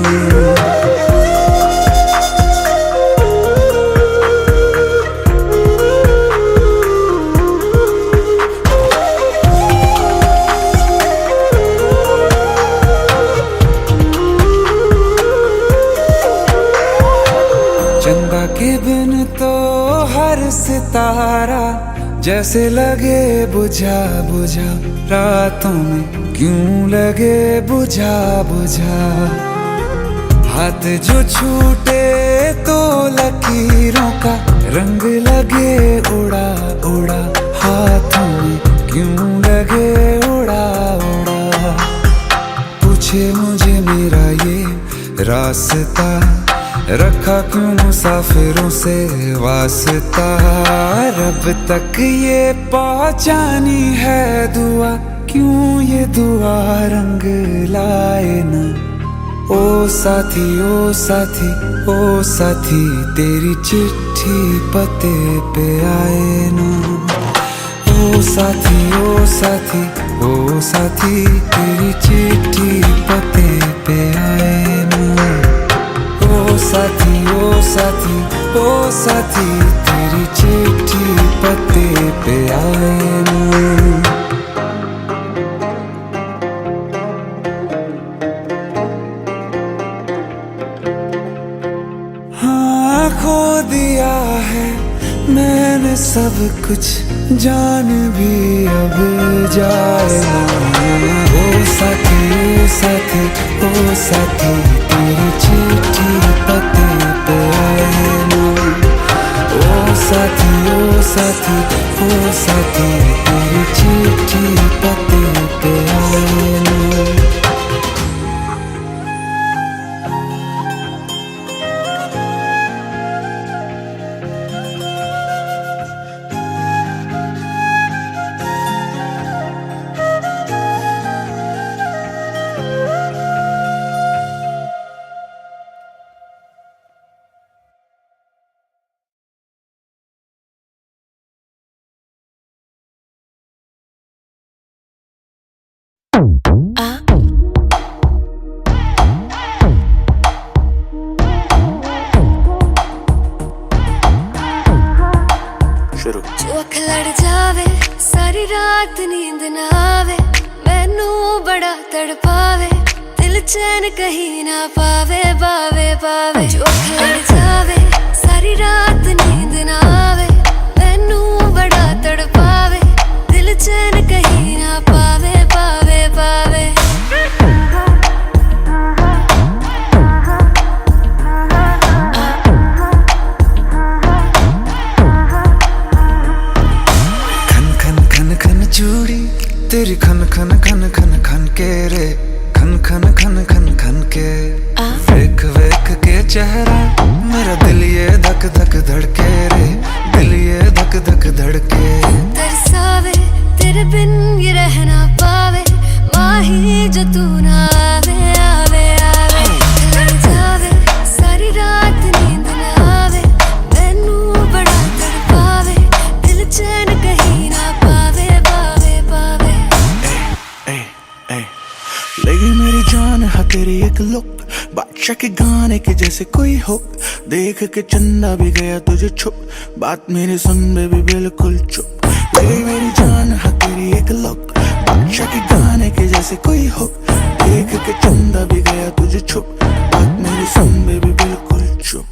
चंदा के बिन तो हर सितारा जैसे लगे बुझा बुझा, रातों में क्यों लगे बुझा बुझा। हाथ जो छूटे तो लकीरों का रंग लगे उड़ा उड़ा, हाथों में क्यों लगे उड़ा उड़ा। पूछे मुझे मेरा ये रास्ता, रखा क्यों मुसाफिरों से वास्ता। रब तक ये पहुंचानी है दुआ, क्यों ये दुआ रंग लाए ना। ओ साथी ओ साथी ओ साथी तेरी चिट्ठी पते पे आए ना। ओ साथी ओ साथी ओ साथी तेरी चिट्ठी पते पे आए ना। ओ साथी ओ साथी ओ साथी तेरी चिट्ठी पते पे आए ना। हाँ खो दिया है मैंने सब कुछ, जान भी अब जाए ना। ओ साथी ओ साथी ओ साथी तेरी चिट्ठी पते पे आए ना। ओ साथी ओ साथी ओ साथी तेरी चिट्ठी पते पे आए ना। जो अख लड़ जावे सारी रात नींद ना आवे, मैनू बड़ा तड़पावे, दिल चैन कहीं ना पावे पावे पावे। जो अख लड़ जावे सारी रात नींद ना आवे, मैनू बड़ा तड़पावे, दिल चैन कहीं ना पावे पावे पावे। चूड़ी तेरी खन खन खन खन खन के रे, खन खन खन खन खन के। वेख वेख के चेहरा मेरा दिल ये धक धक धड़के रे, दिल ये धक धक धड़के। तरसावे तेरे बिन ये रह ना पावे, माही जो तू ना आवे आवे आवे। लड़ जावे सारी रात नींद ना आवे, मैनू बड़ा तड़पावे, दिल चैन कहीं ना पावे पावे पावे। लगी मेरी जान है तेरी एक लुक, बादशाह के गाने के जैसे कोई हो, देख के चंदा भी गया तुझे छुप, बात मेरी सुन बेबी बिल्कुल चुप। लगी मेरी जान है तेरी एक लुक, बादशाह के गाने के जैसे कोई हो, देख के चंदा भी गया तुझे छुप, बात मेरी सुन बेबी बिल्कुल चुप।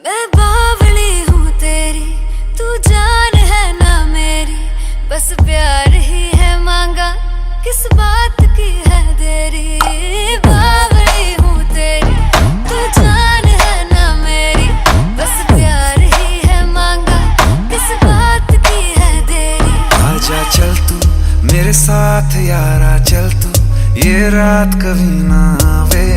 मैं बावली हूँ तेरी, तू जान है ना मेरी, बस प्यार ही है मांगा, किस बात की है देरी। बावली हूँ तेरी, तू जान है ना मेरी, बस प्यार ही है मांगा, किस बात की है देरी। आजा चल तू मेरे साथ यारा, चल तू ये रात कभी ना आवे।